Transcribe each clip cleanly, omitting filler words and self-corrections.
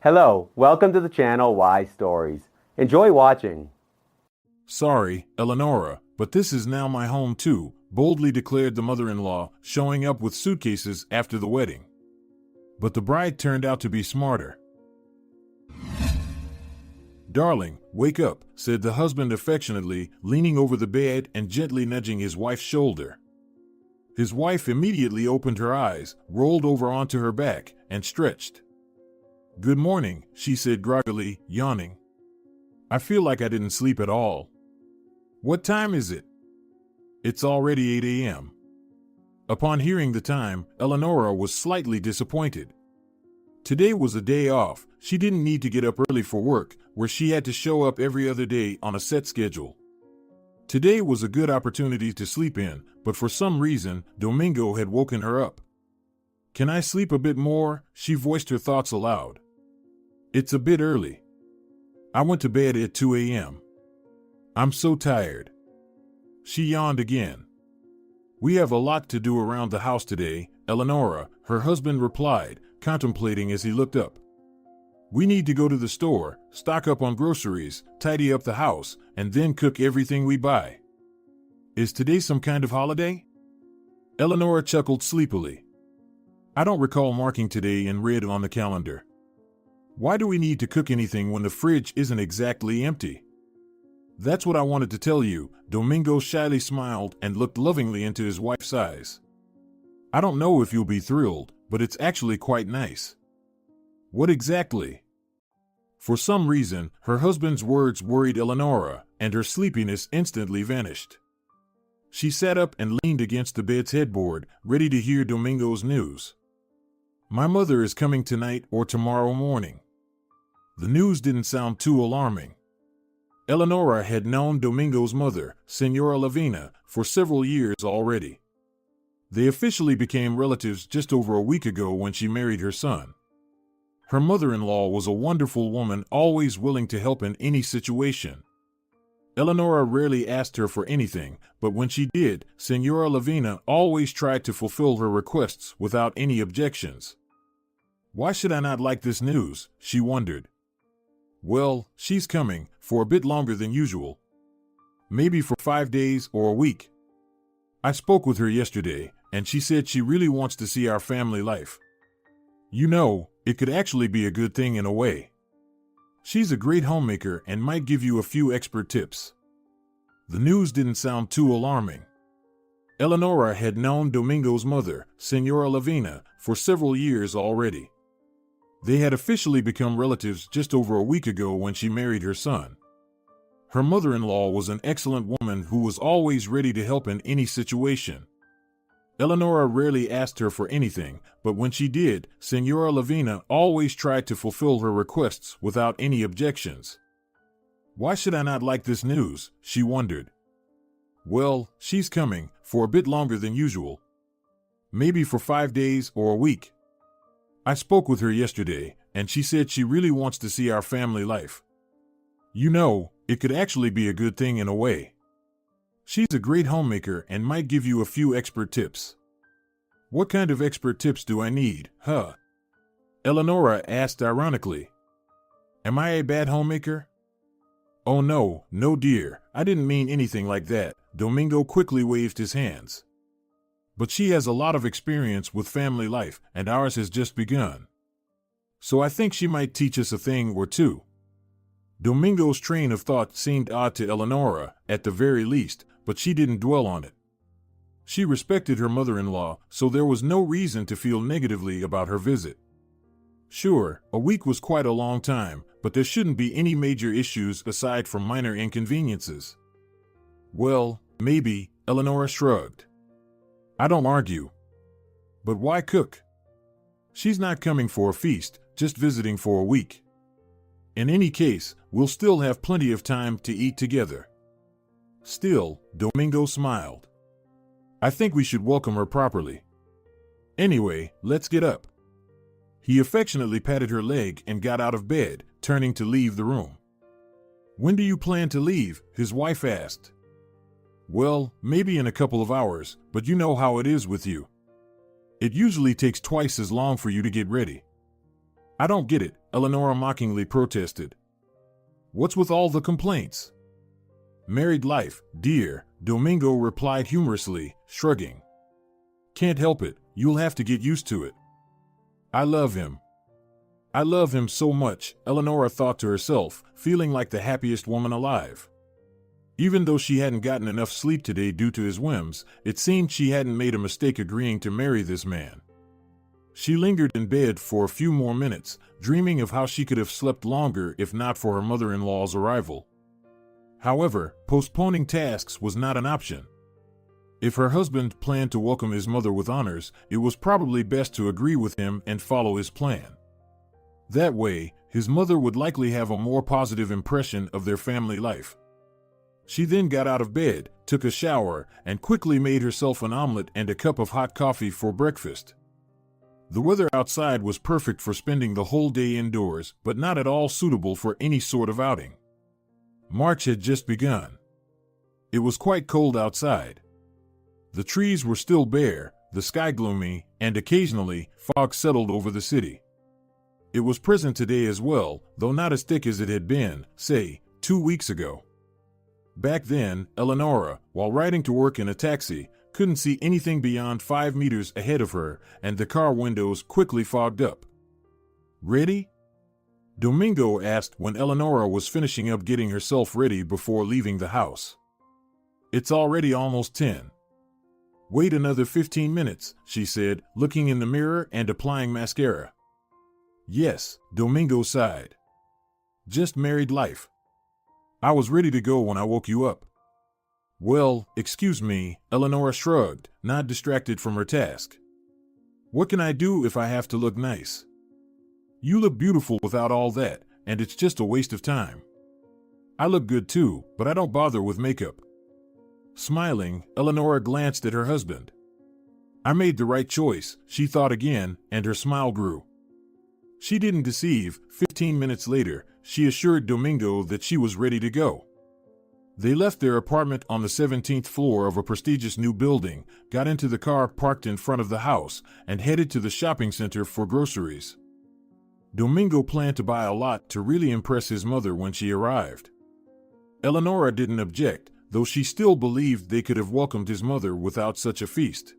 Hello, welcome to the channel Why Stories. Enjoy watching. Sorry, Eleanora, but this is now my home too, boldly declared the mother-in-law, showing up with suitcases after the wedding. But the bride turned out to be smarter. Darling, wake up, said the husband affectionately, leaning over the bed and gently nudging his wife's shoulder. His wife immediately opened her eyes, rolled over onto her back, and stretched. Good morning, she said groggily, yawning. I feel like I didn't sleep at all. What time is it? It's already 8 a.m. Upon hearing the time, Eleanora was slightly disappointed. Today was a day off. She didn't need to get up early for work, where she had to show up every other day on a set schedule. Today was a good opportunity to sleep in, but for some reason, Domingo had woken her up. Can I sleep a bit more? She voiced her thoughts aloud. It's a bit early. I went to bed at 2 a.m. I'm so tired. She yawned again. We have a lot to do around the house today, Eleanora, her husband replied, contemplating as he looked up. We need to go to the store, stock up on groceries, tidy up the house, and then cook everything we buy. Is today some kind of holiday? Eleanora chuckled sleepily. I don't recall marking today in red on the calendar. Why do we need to cook anything when the fridge isn't exactly empty? That's what I wanted to tell you, Domingo shyly smiled and looked lovingly into his wife's eyes. I don't know if you'll be thrilled, but it's actually quite nice. What exactly? For some reason, her husband's words worried Eleanora, and her sleepiness instantly vanished. She sat up and leaned against the bed's headboard, ready to hear Domingo's news. My mother is coming tonight or tomorrow morning. The news didn't sound too alarming. Eleanora had known Domingo's mother, Senora Lavina, for several years already. They officially became relatives just over a week ago when she married her son. Her mother-in-law was a wonderful woman, always willing to help in any situation. Eleanora rarely asked her for anything, but when she did, Senora Lavina always tried to fulfill her requests without any objections. Why should I not like this news? She wondered. Well, she's coming, for a bit longer than usual. Maybe for 5 days or a week. I spoke with her yesterday, and she said she really wants to see our family life. You know, it could actually be a good thing in a way. She's a great homemaker and might give you a few expert tips. The news didn't sound too alarming. Eleanora had known Domingo's mother, Senora Lavina, for several years already. They had officially become relatives just over a week ago when she married her son. Her mother-in-law was an excellent woman who was always ready to help in any situation. Eleanora rarely asked her for anything, but when she did, Senora Lavina always tried to fulfill her requests without any objections. Why should I not like this news? She wondered. Well, she's coming, for a bit longer than usual. Maybe for 5 days or a week. I spoke with her yesterday, and she said she really wants to see our family life. You know, it could actually be a good thing in a way. She's a great homemaker and might give you a few expert tips. What kind of expert tips do I need, huh? Eleanora asked ironically. Am I a bad homemaker? Oh no, no dear, I didn't mean anything like that. Domingo quickly waved his hands. But she has a lot of experience with family life, and ours has just begun. So I think she might teach us a thing or two. Domingo's train of thought seemed odd to Eleanora, at the very least, but she didn't dwell on it. She respected her mother-in-law, so there was no reason to feel negatively about her visit. Sure, a week was quite a long time, but there shouldn't be any major issues aside from minor inconveniences. Well, maybe, Eleanora shrugged. I don't argue. But why cook? She's not coming for a feast, just visiting for a week. In any case, we'll still have plenty of time to eat together. Still, Domingo smiled. I think we should welcome her properly. Anyway, let's get up. He affectionately patted her leg and got out of bed, turning to leave the room. When do you plan to leave? His wife asked. Well, maybe in a couple of hours, but you know how it is with you. It usually takes twice as long for you to get ready. I don't get it, Eleanora mockingly protested. What's with all the complaints? Married life, dear, Domingo replied humorously, shrugging. Can't help it, you'll have to get used to it. I love him. I love him so much, Eleanora thought to herself, feeling like the happiest woman alive. Even though she hadn't gotten enough sleep today due to his whims, it seemed she hadn't made a mistake agreeing to marry this man. She lingered in bed for a few more minutes, dreaming of how she could have slept longer if not for her mother-in-law's arrival. However, postponing tasks was not an option. If her husband planned to welcome his mother with honors, it was probably best to agree with him and follow his plan. That way, his mother would likely have a more positive impression of their family life. She then got out of bed, took a shower, and quickly made herself an omelet and a cup of hot coffee for breakfast. The weather outside was perfect for spending the whole day indoors, but not at all suitable for any sort of outing. March had just begun. It was quite cold outside. The trees were still bare, the sky gloomy, and occasionally, fog settled over the city. It was present today as well, though not as thick as it had been, say, 2 weeks ago. Back then, Eleanora, while riding to work in a taxi, couldn't see anything beyond 5 meters ahead of her, and the car windows quickly fogged up. Ready? Domingo asked when Eleanora was finishing up getting herself ready before leaving the house. It's already almost 10. Wait another 15 minutes, she said, looking in the mirror and applying mascara. Yes, Domingo sighed. Just married life. I was ready to go when I woke you up. Well, excuse me, Eleanora shrugged, not distracted from her task. What can I do if I have to look nice? You look beautiful without all that, and it's just a waste of time. I look good too, but I don't bother with makeup. Smiling, Eleanora glanced at her husband. I made the right choice, she thought again, and her smile grew. She didn't deceive. 15 minutes later, she assured Domingo that she was ready to go. They left their apartment on the 17th floor of a prestigious new building, got into the car parked in front of the house, and headed to the shopping center for groceries. Domingo planned to buy a lot to really impress his mother when she arrived. Eleanora didn't object, though she still believed they could have welcomed his mother without such a feast.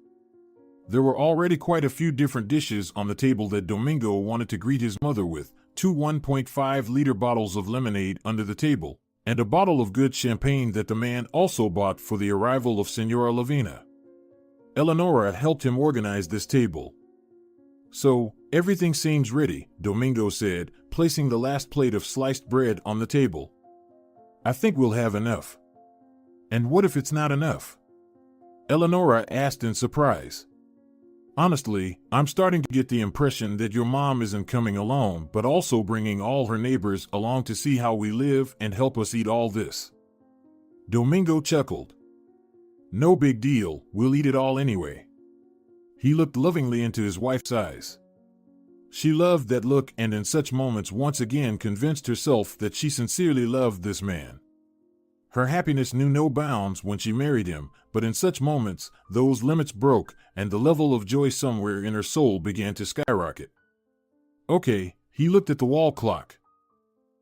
There were already quite a few different dishes on the table that Domingo wanted to greet his mother with, 2 1.5-liter bottles of lemonade under the table, and a bottle of good champagne that the man also bought for the arrival of Senora Lavina. Eleanora helped him organize this table. So, everything seems ready, Domingo said, placing the last plate of sliced bread on the table. I think we'll have enough. And what if it's not enough? Eleanora asked in surprise. Honestly, I'm starting to get the impression that your mom isn't coming alone, but also bringing all her neighbors along to see how we live and help us eat all this. Domingo chuckled. No big deal, we'll eat it all anyway. He looked lovingly into his wife's eyes. She loved that look and in such moments once again convinced herself that she sincerely loved this man. Her happiness knew no bounds when she married him, but in such moments, those limits broke, and the level of joy somewhere in her soul began to skyrocket. Okay, he looked at the wall clock.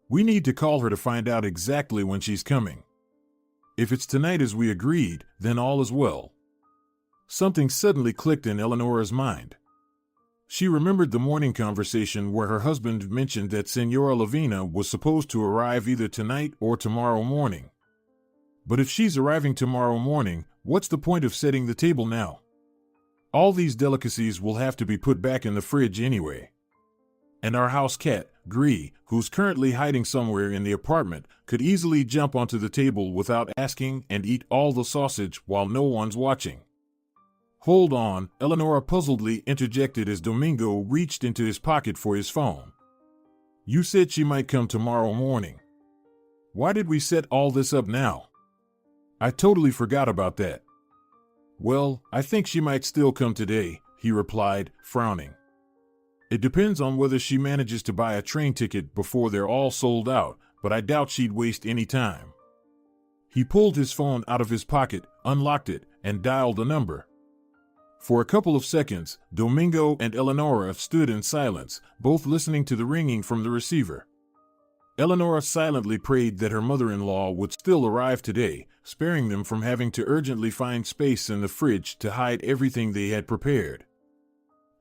We need to call her to find out exactly when she's coming. If it's tonight as we agreed, then all is well. Something suddenly clicked in Eleanora's mind. She remembered the morning conversation where her husband mentioned that Senora Lavina was supposed to arrive either tonight or tomorrow morning. But if she's arriving tomorrow morning, what's the point of setting the table now? All these delicacies will have to be put back in the fridge anyway. And our house cat, Gree, who's currently hiding somewhere in the apartment, could easily jump onto the table without asking and eat all the sausage while no one's watching. Hold on, Eleanora puzzledly interjected as Domingo reached into his pocket for his phone. You said she might come tomorrow morning. Why did we set all this up now? I totally forgot about that. Well, I think she might still come today, he replied, frowning. It depends on whether she manages to buy a train ticket before they're all sold out, but I doubt she'd waste any time. He pulled his phone out of his pocket, unlocked it, and dialed a number. For a couple of seconds, Domingo and Eleanora stood in silence, both listening to the ringing from the receiver. Eleanora silently prayed that her mother-in-law would still arrive today, sparing them from having to urgently find space in the fridge to hide everything they had prepared.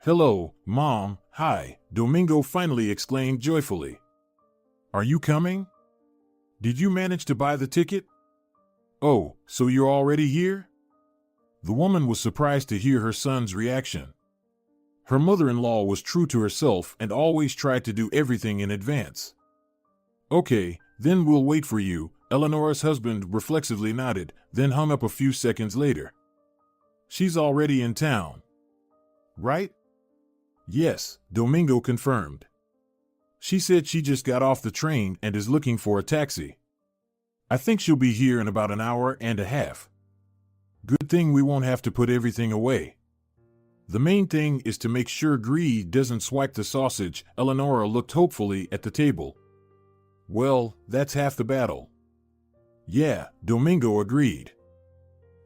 "Hello, Mom, hi," Domingo finally exclaimed joyfully. "Are you coming? Did you manage to buy the ticket? Oh, so you're already here?" The woman was surprised to hear her son's reaction. Her mother-in-law was true to herself and always tried to do everything in advance. "Okay, then we'll wait for you," Eleanora's husband reflexively nodded, then hung up a few seconds later. "She's already in town, right?" "Yes," Domingo confirmed. "She said she just got off the train and is looking for a taxi. I think she'll be here in about an hour and a half. Good thing we won't have to put everything away. The main thing is to make sure greed doesn't swipe the sausage." Eleanora looked hopefully at the table. "Well, that's half the battle." "Yeah," Domingo agreed.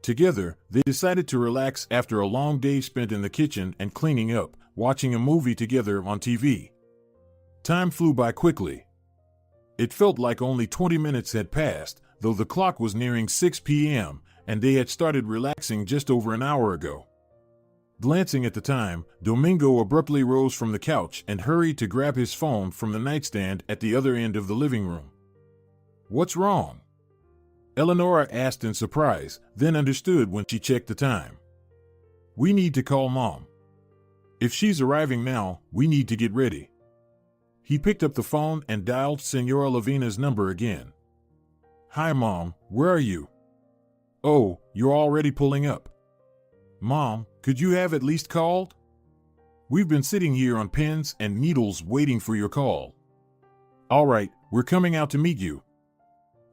Together, they decided to relax after a long day spent in the kitchen and cleaning up, watching a movie together on TV. Time flew by quickly. It felt like only 20 minutes had passed, though the clock was nearing 6 p.m., and they had started relaxing just over an hour ago. Glancing at the time, Domingo abruptly rose from the couch and hurried to grab his phone from the nightstand at the other end of the living room. "What's wrong?" Eleanora asked in surprise, then understood when she checked the time. "We need to call Mom. If she's arriving now, we need to get ready." He picked up the phone and dialed Senora Lavina's number again. "Hi, Mom, where are you?" "Oh, you're already pulling up. Mom, could you have at least called? We've been sitting here on pins and needles waiting for your call." "All right, we're coming out to meet you."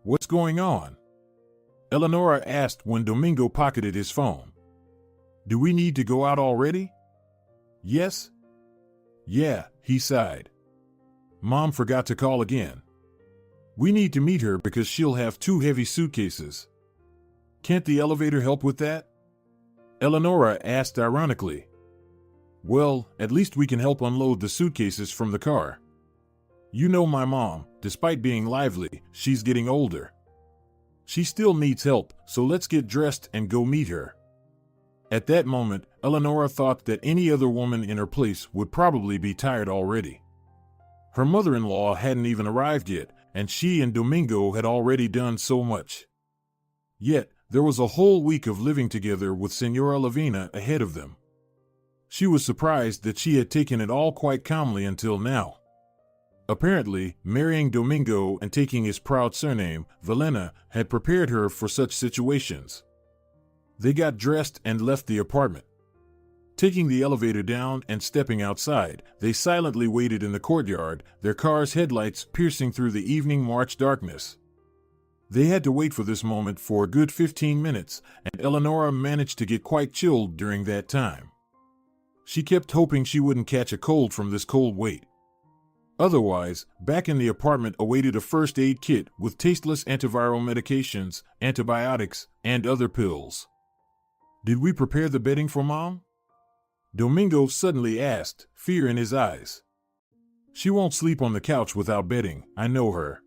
"What's going on?" Eleanora asked when Domingo pocketed his phone. "Do we need to go out already?" "Yes." "Yeah," he sighed. "Mom forgot to call again. We need to meet her because she'll have 2 heavy suitcases. Can't the elevator help with that?" Eleanora asked ironically. "Well, at least we can help unload the suitcases from the car. You know my mom, despite being lively, she's getting older. She still needs help, so let's get dressed and go meet her." At that moment, Eleanora thought that any other woman in her place would probably be tired already. Her mother-in-law hadn't even arrived yet, and she and Domingo had already done so much. Yet, there was a whole week of living together with Senora Lavina ahead of them. She was surprised that she had taken it all quite calmly until now. Apparently, marrying Domingo and taking his proud surname, Valena, had prepared her for such situations. They got dressed and left the apartment. Taking the elevator down and stepping outside, they silently waited in the courtyard, their car's headlights piercing through the evening March darkness. They had to wait for this moment for a good 15 minutes, and Eleanora managed to get quite chilled during that time. She kept hoping she wouldn't catch a cold from this cold wait. Otherwise, back in the apartment awaited a first aid kit with tasteless antiviral medications, antibiotics, and other pills. "Did we prepare the bedding for Mom?" Domingo suddenly asked, fear in his eyes. "She won't sleep on the couch without bedding, I know her."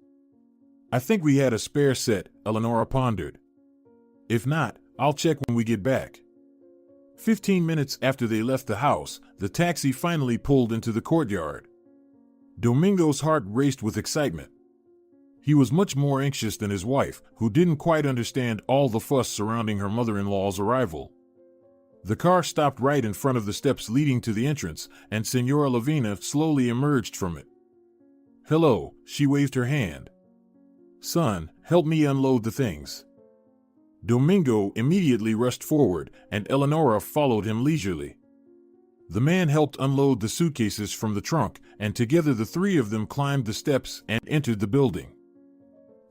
"I think we had a spare set," Eleanora pondered. "If not, I'll check when we get back." 15 minutes after they left the house, the taxi finally pulled into the courtyard. Domingo's heart raced with excitement. He was much more anxious than his wife, who didn't quite understand all the fuss surrounding her mother-in-law's arrival. The car stopped right in front of the steps leading to the entrance, and Senora Lavina slowly emerged from it. "Hello," she waved her hand. "Son, help me unload the things." Domingo immediately rushed forward, and Eleanora followed him leisurely. The man helped unload the suitcases from the trunk, and together the 3 of them climbed the steps and entered the building.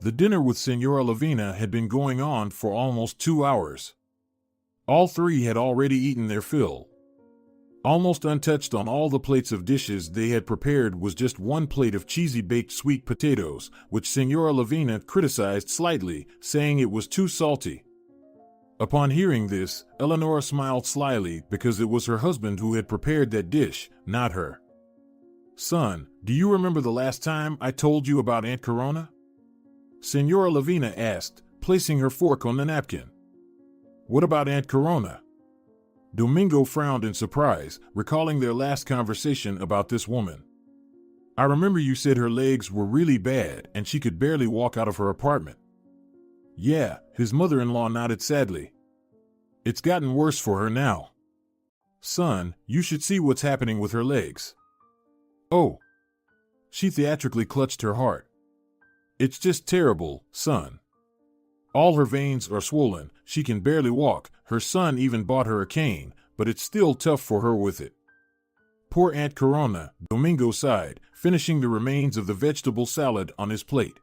The dinner with Senora Lavina had been going on for almost 2 hours. All 3 had already eaten their fill. Almost untouched on all the plates of dishes they had prepared was just one plate of cheesy baked sweet potatoes, which Senora Lavina criticized slightly, saying it was too salty. Upon hearing this, Eleanora smiled slyly because it was her husband who had prepared that dish, not her. Son, do you remember the last time I told you about Aunt Corona? Senora Lavina asked, placing her fork on the napkin. What about Aunt Corona? Domingo frowned in surprise, recalling their last conversation about this woman. I remember you said her legs were really bad and she could barely walk out of her apartment. Yeah, his mother-in-law nodded sadly. It's gotten worse for her now. Son, you should see what's happening with her legs. Oh. She theatrically clutched her heart. It's just terrible, son. All her veins are swollen, she can barely walk, her son even bought her a cane, but it's still tough for her with it. Poor Aunt Corona, Domingo sighed, finishing the remains of the vegetable salad on his plate.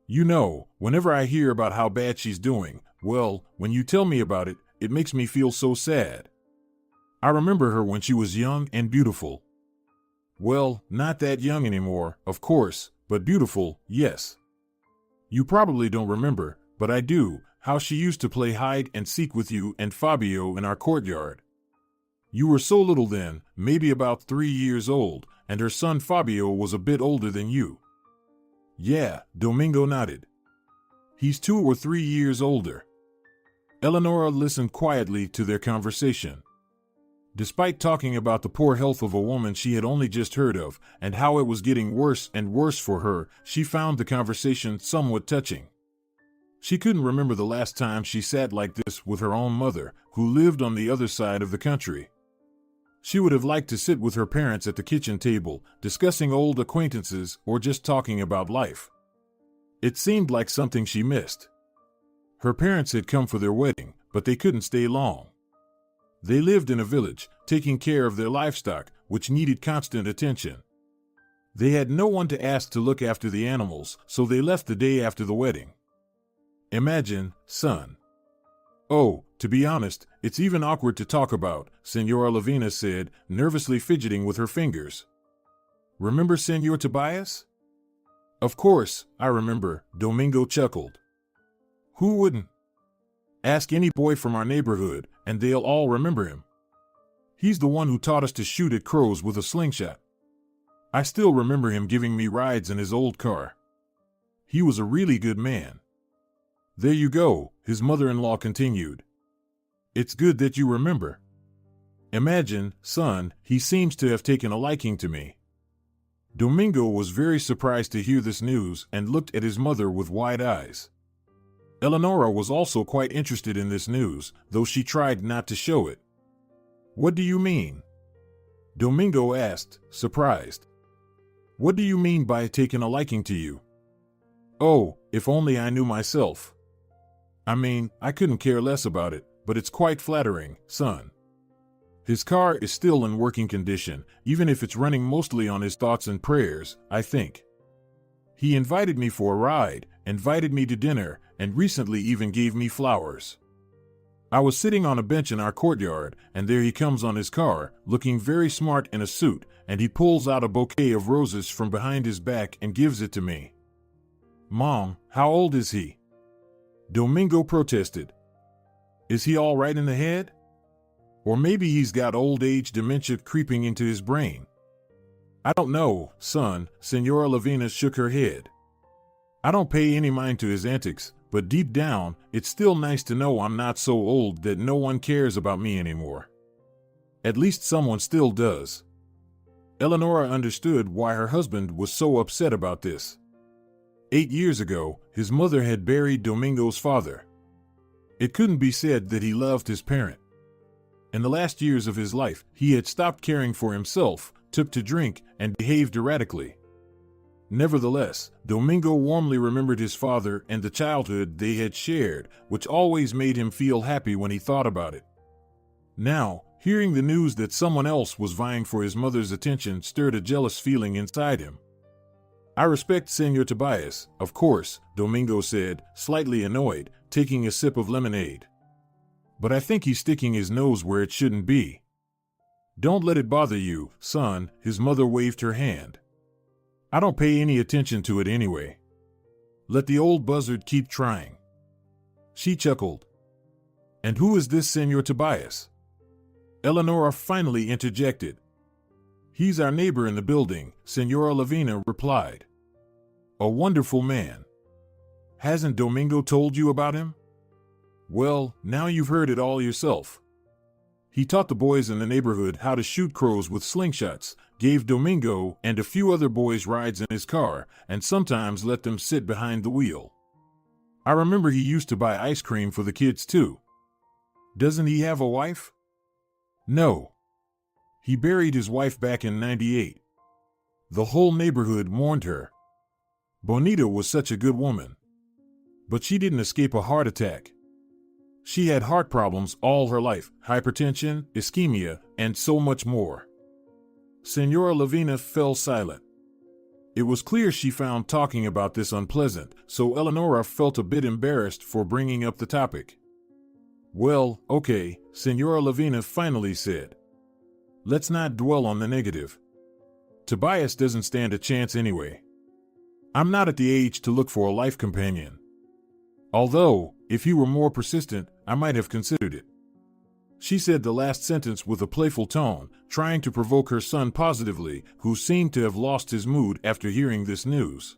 You know, whenever I hear about how bad she's doing, well, when you tell me about it, it makes me feel so sad. I remember her when she was young and beautiful. Well, not that young anymore, of course, but beautiful, yes. You probably don't remember, but I do, how she used to play hide and seek with you and Fabio in our courtyard. You were so little then, maybe about 3 years old, and her son Fabio was a bit older than you. Yeah, Domingo nodded. He's 2 or 3 years older. Eleanora listened quietly to their conversation. Despite talking about the poor health of a woman she had only just heard of, and how it was getting worse and worse for her, she found the conversation somewhat touching. She couldn't remember the last time she sat like this with her own mother, who lived on the other side of the country. She would have liked to sit with her parents at the kitchen table, discussing old acquaintances or just talking about life. It seemed like something she missed. Her parents had come for their wedding, but they couldn't stay long. They lived in a village, taking care of their livestock, which needed constant attention. They had no one to ask to look after the animals, so they left the day after the wedding. Imagine, son. Oh, to be honest, it's even awkward to talk about, Senora Lavina said, nervously fidgeting with her fingers. Remember Senor Tobias? Of course, I remember, Domingo chuckled. Who wouldn't? Ask any boy from our neighborhood, and they'll all remember him. He's the one who taught us to shoot at crows with a slingshot. I still remember him giving me rides in his old car. He was a really good man. There you go, his mother-in-law continued. It's good that you remember. Imagine, son, he seems to have taken a liking to me. Domingo was very surprised to hear this news and looked at his mother with wide eyes. Eleanora was also quite interested in this news, though she tried not to show it. What do you mean? Domingo asked, surprised. What do you mean by taking a liking to you? Oh, if only I knew myself. I mean, I couldn't care less about it, but it's quite flattering, son. His car is still in working condition, even if it's running mostly on his thoughts and prayers, I think. He invited me for a ride, invited me to dinner, and recently even gave me flowers. I was sitting on a bench in our courtyard, and there he comes on his car, looking very smart in a suit, and he pulls out a bouquet of roses from behind his back and gives it to me. Mom, how old is he? Domingo protested. Is he all right in the head? Or maybe he's got old age dementia creeping into his brain. I don't know, son, Senora Lavina shook her head. I don't pay any mind to his antics, but deep down, it's still nice to know I'm not so old that no one cares about me anymore. At least someone still does. Eleanora understood why her husband was so upset about this. 8 years ago, his mother had buried Domingo's father. It couldn't be said that he loved his parent. In the last years of his life, he had stopped caring for himself, took to drink, and behaved erratically. Nevertheless, Domingo warmly remembered his father and the childhood they had shared, which always made him feel happy when he thought about it. Now, hearing the news that someone else was vying for his mother's attention stirred a jealous feeling inside him. I respect Senor Tobias, of course, Domingo said, slightly annoyed, taking a sip of lemonade. But I think he's sticking his nose where it shouldn't be. Don't let it bother you, son, his mother waved her hand. I don't pay any attention to it anyway. Let the old buzzard keep trying. She chuckled. And who is this Senor Tobias? Eleanora finally interjected. He's our neighbor in the building, Senora Lavina replied. A wonderful man. Hasn't Domingo told you about him? Well, now you've heard it all yourself. He taught the boys in the neighborhood how to shoot crows with slingshots, gave Domingo and a few other boys rides in his car, and sometimes let them sit behind the wheel. I remember he used to buy ice cream for the kids too. Doesn't he have a wife? No. He buried his wife back in '98. The whole neighborhood mourned her. Bonita was such a good woman. But she didn't escape a heart attack. She had heart problems all her life, hypertension, ischemia, and so much more. Senora Lavina fell silent. It was clear she found talking about this unpleasant, so Eleanora felt a bit embarrassed for bringing up the topic. Well, okay, Senora Lavina finally said. Let's not dwell on the negative. Tobias doesn't stand a chance anyway. I'm not at the age to look for a life companion. Although, if he were more persistent, I might have considered it. She said the last sentence with a playful tone, trying to provoke her son positively, who seemed to have lost his mood after hearing this news.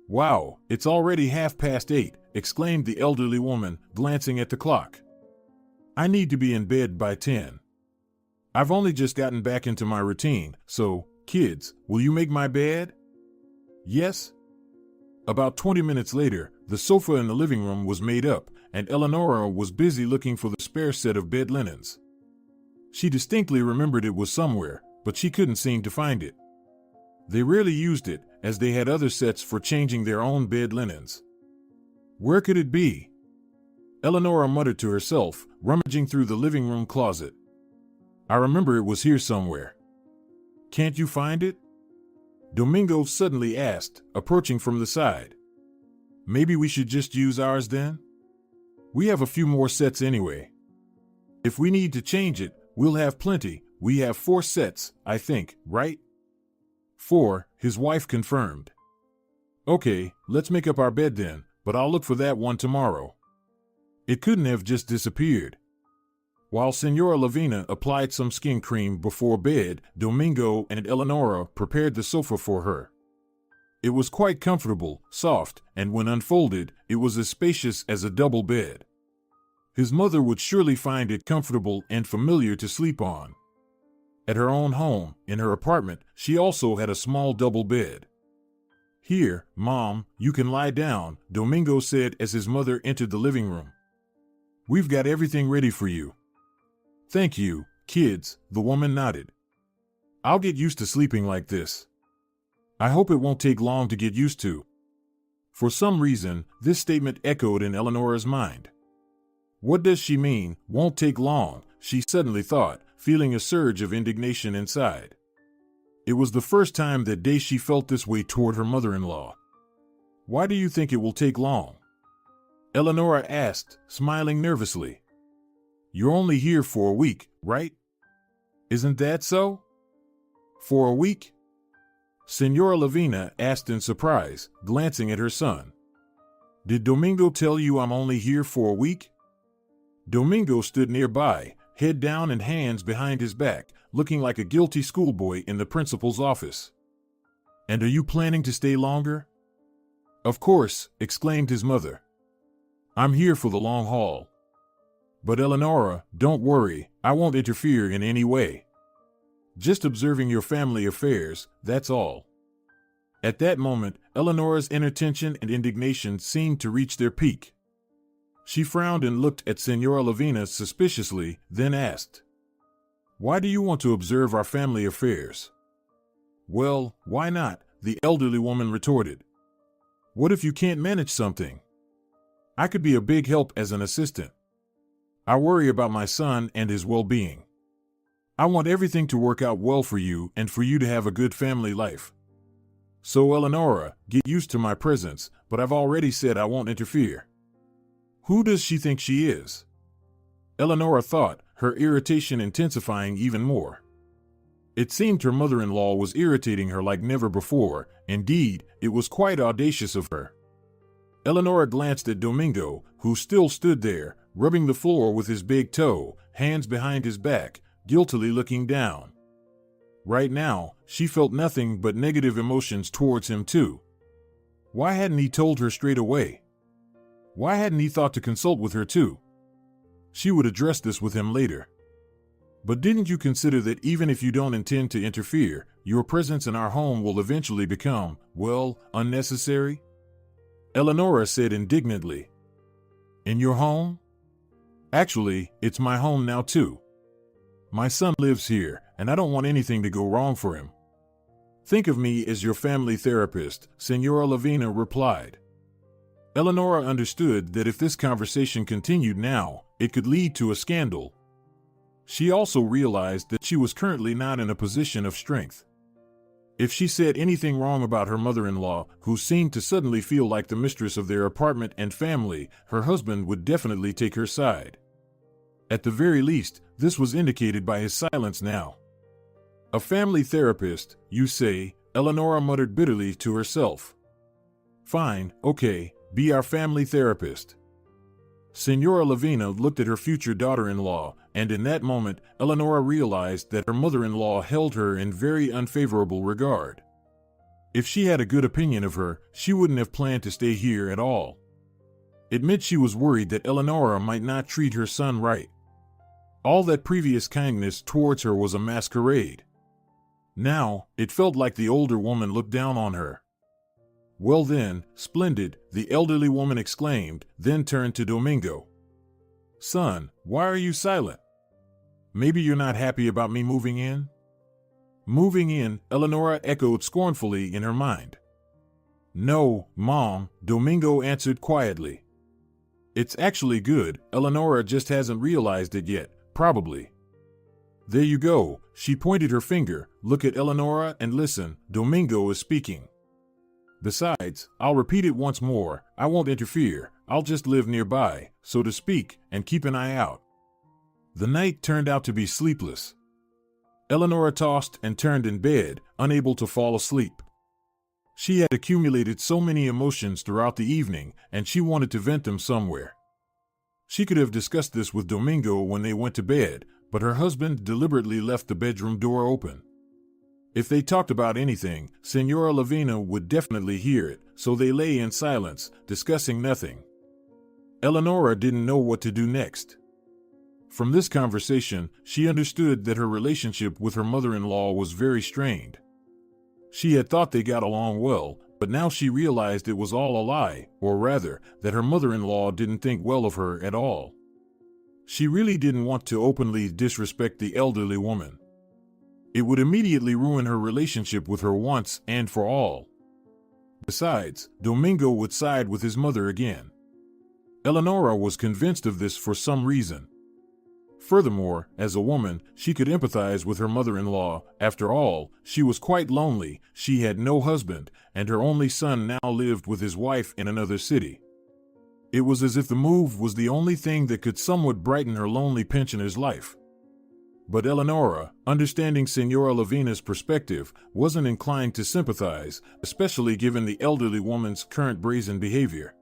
Wow, it's already 8:30, exclaimed the elderly woman, glancing at the clock. I need to be in bed by 10. I've only just gotten back into my routine, so, kids, will you make my bed? Yes? About 20 minutes later, the sofa in the living room was made up, and Eleanora was busy looking for the spare set of bed linens. She distinctly remembered it was somewhere, but she couldn't seem to find it. They rarely used it, as they had other sets for changing their own bed linens. Where could it be? Eleanora muttered to herself, rummaging through the living room closet. I remember it was here somewhere. Can't you find it? Domingo suddenly asked, approaching from the side. Maybe we should just use ours then? We have a few more sets anyway. If we need to change it, we'll have plenty. We have 4 sets, I think, right? 4, his wife confirmed. Okay, let's make up our bed then, but I'll look for that one tomorrow. It couldn't have just disappeared. While Senora Lavina applied some skin cream before bed, Domingo and Eleanora prepared the sofa for her. It was quite comfortable, soft, and when unfolded, it was as spacious as a double bed. His mother would surely find it comfortable and familiar to sleep on. At her own home, in her apartment, she also had a small double bed. Here, Mom, you can lie down, Domingo said as his mother entered the living room. We've got everything ready for you. Thank you, kids, the woman nodded. I'll get used to sleeping like this. I hope it won't take long to get used to. For some reason, this statement echoed in Eleanora's mind. What does she mean, won't take long, she suddenly thought, feeling a surge of indignation inside. It was the first time that day she felt this way toward her mother-in-law. Why do you think it will take long? Eleanora asked, smiling nervously. You're only here for a week, right? Isn't that so? For a week? Senora Lavina asked in surprise, glancing at her son. Did Domingo tell you I'm only here for a week? Domingo stood nearby, head down and hands behind his back, looking like a guilty schoolboy in the principal's office. And are you planning to stay longer? Of course, exclaimed his mother. I'm here for the long haul. But Eleanora, don't worry, I won't interfere in any way. Just observing your family affairs, that's all. At that moment, Eleanora's inattention and indignation seemed to reach their peak. She frowned and looked at Senora Lavina suspiciously, then asked, Why do you want to observe our family affairs? Well, why not? The elderly woman retorted. What if you can't manage something? I could be a big help as an assistant. I worry about my son and his well-being. I want everything to work out well for you and for you to have a good family life. So Eleanora, get used to my presence, but I've already said I won't interfere. Who does she think she is? Eleanora thought, her irritation intensifying even more. It seemed her mother-in-law was irritating her like never before. Indeed, it was quite audacious of her. Eleanora glanced at Domingo, who still stood there, rubbing the floor with his big toe, hands behind his back, guiltily looking down. Right now, she felt nothing but negative emotions towards him too. Why hadn't he told her straight away? Why hadn't he thought to consult with her too? She would address this with him later. But didn't you consider that even if you don't intend to interfere, your presence in our home will eventually become, well, unnecessary? Eleanora said indignantly. In your home? Actually, it's my home now too. My son lives here, and I don't want anything to go wrong for him. Think of me as your family therapist, Senora Lavina replied. Eleanora understood that if this conversation continued now, it could lead to a scandal. She also realized that she was currently not in a position of strength. If she said anything wrong about her mother-in-law, who seemed to suddenly feel like the mistress of their apartment and family, her husband would definitely take her side. At the very least, this was indicated by his silence now. A family therapist, you say, Eleanora muttered bitterly to herself. Fine, okay, be our family therapist. Senora Lavina looked at her future daughter-in-law, and in that moment, Eleanora realized that her mother-in-law held her in very unfavorable regard. If she had a good opinion of her, she wouldn't have planned to stay here at all. It meant she was worried that Eleanora might not treat her son right. All that previous kindness towards her was a masquerade. Now, it felt like the older woman looked down on her. Well then, splendid, the elderly woman exclaimed, then turned to Domingo. Son, why are you silent? Maybe you're not happy about me moving in? Moving in, Eleanora echoed scornfully in her mind. No, Mom, Domingo answered quietly. It's actually good, Eleanora just hasn't realized it yet, probably. There you go, she pointed her finger, look at Eleanora and listen, Domingo is speaking. Besides, I'll repeat it once more, I won't interfere, I'll just live nearby, so to speak, and keep an eye out. The night turned out to be sleepless. Eleanora tossed and turned in bed, unable to fall asleep. She had accumulated so many emotions throughout the evening, and she wanted to vent them somewhere. She could have discussed this with Domingo when they went to bed, but her husband deliberately left the bedroom door open. If they talked about anything, Senora Lavina would definitely hear it, so they lay in silence, discussing nothing. Eleanora didn't know what to do next. From this conversation, she understood that her relationship with her mother-in-law was very strained. She had thought they got along well, but now she realized it was all a lie, or rather, that her mother-in-law didn't think well of her at all. She really didn't want to openly disrespect the elderly woman. It would immediately ruin her relationship with her once and for all. Besides, Domingo would side with his mother again. Eleanora was convinced of this for some reason. Furthermore, as a woman, she could empathize with her mother-in-law. After all, she was quite lonely, she had no husband, and her only son now lived with his wife in another city. It was as if the move was the only thing that could somewhat brighten her lonely pensioner's life. But Eleanora, understanding Senora Lavina's perspective, wasn't inclined to sympathize, especially given the elderly woman's current brazen behavior.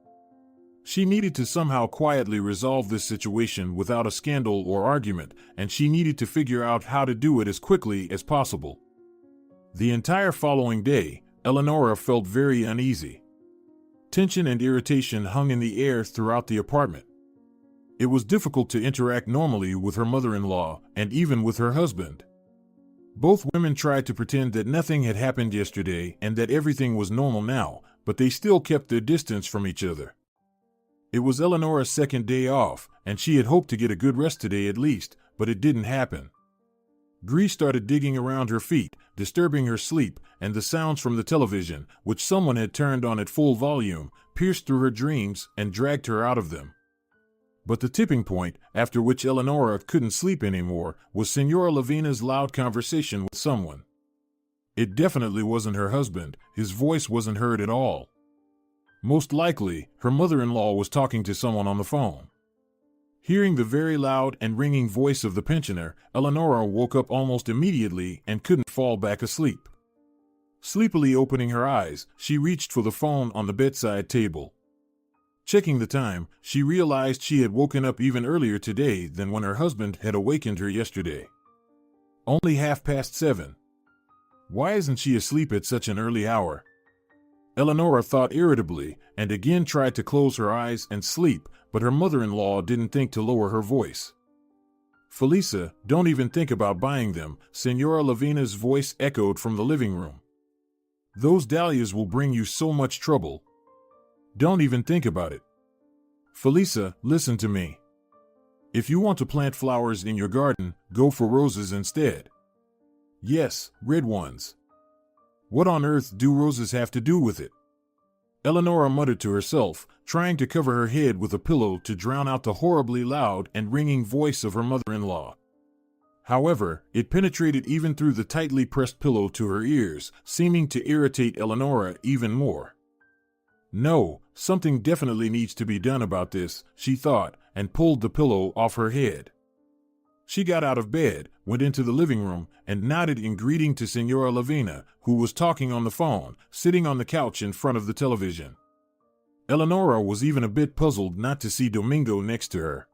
She needed to somehow quietly resolve this situation without a scandal or argument, and she needed to figure out how to do it as quickly as possible. The entire following day, Eleanora felt very uneasy. Tension and irritation hung in the air throughout the apartment. It was difficult to interact normally with her mother-in-law, and even with her husband. Both women tried to pretend that nothing had happened yesterday and that everything was normal now, but they still kept their distance from each other. It was Eleanora's second day off, and she had hoped to get a good rest today at least, but it didn't happen. Grease started digging around her feet, disturbing her sleep, and the sounds from the television, which someone had turned on at full volume, pierced through her dreams and dragged her out of them. But the tipping point, after which Eleanora couldn't sleep anymore, was Senora Lavina's loud conversation with someone. It definitely wasn't her husband, his voice wasn't heard at all. Most likely, her mother-in-law was talking to someone on the phone. Hearing the very loud and ringing voice of the pensioner, Eleanora woke up almost immediately and couldn't fall back asleep. Sleepily opening her eyes, she reached for the phone on the bedside table. Checking the time, she realized she had woken up even earlier today than when her husband had awakened her yesterday. Only 7:30. Why isn't she asleep at such an early hour? Eleanora thought irritably and again tried to close her eyes and sleep, but her mother-in-law didn't think to lower her voice. Felisa, don't even think about buying them, Senora Lavina's voice echoed from the living room. Those dahlias will bring you so much trouble. Don't even think about it. Felisa, listen to me. If you want to plant flowers in your garden, go for roses instead. Yes, red ones. What on earth do roses have to do with it? Eleanora muttered to herself, trying to cover her head with a pillow to drown out the horribly loud and ringing voice of her mother-in-law. However, it penetrated even through the tightly pressed pillow to her ears, seeming to irritate Eleanora even more. No, something definitely needs to be done about this, she thought, and pulled the pillow off her head. She got out of bed, went into the living room, and nodded in greeting to Senora Lavina, who was talking on the phone, sitting on the couch in front of the television. Eleanora was even a bit puzzled not to see Domingo next to her.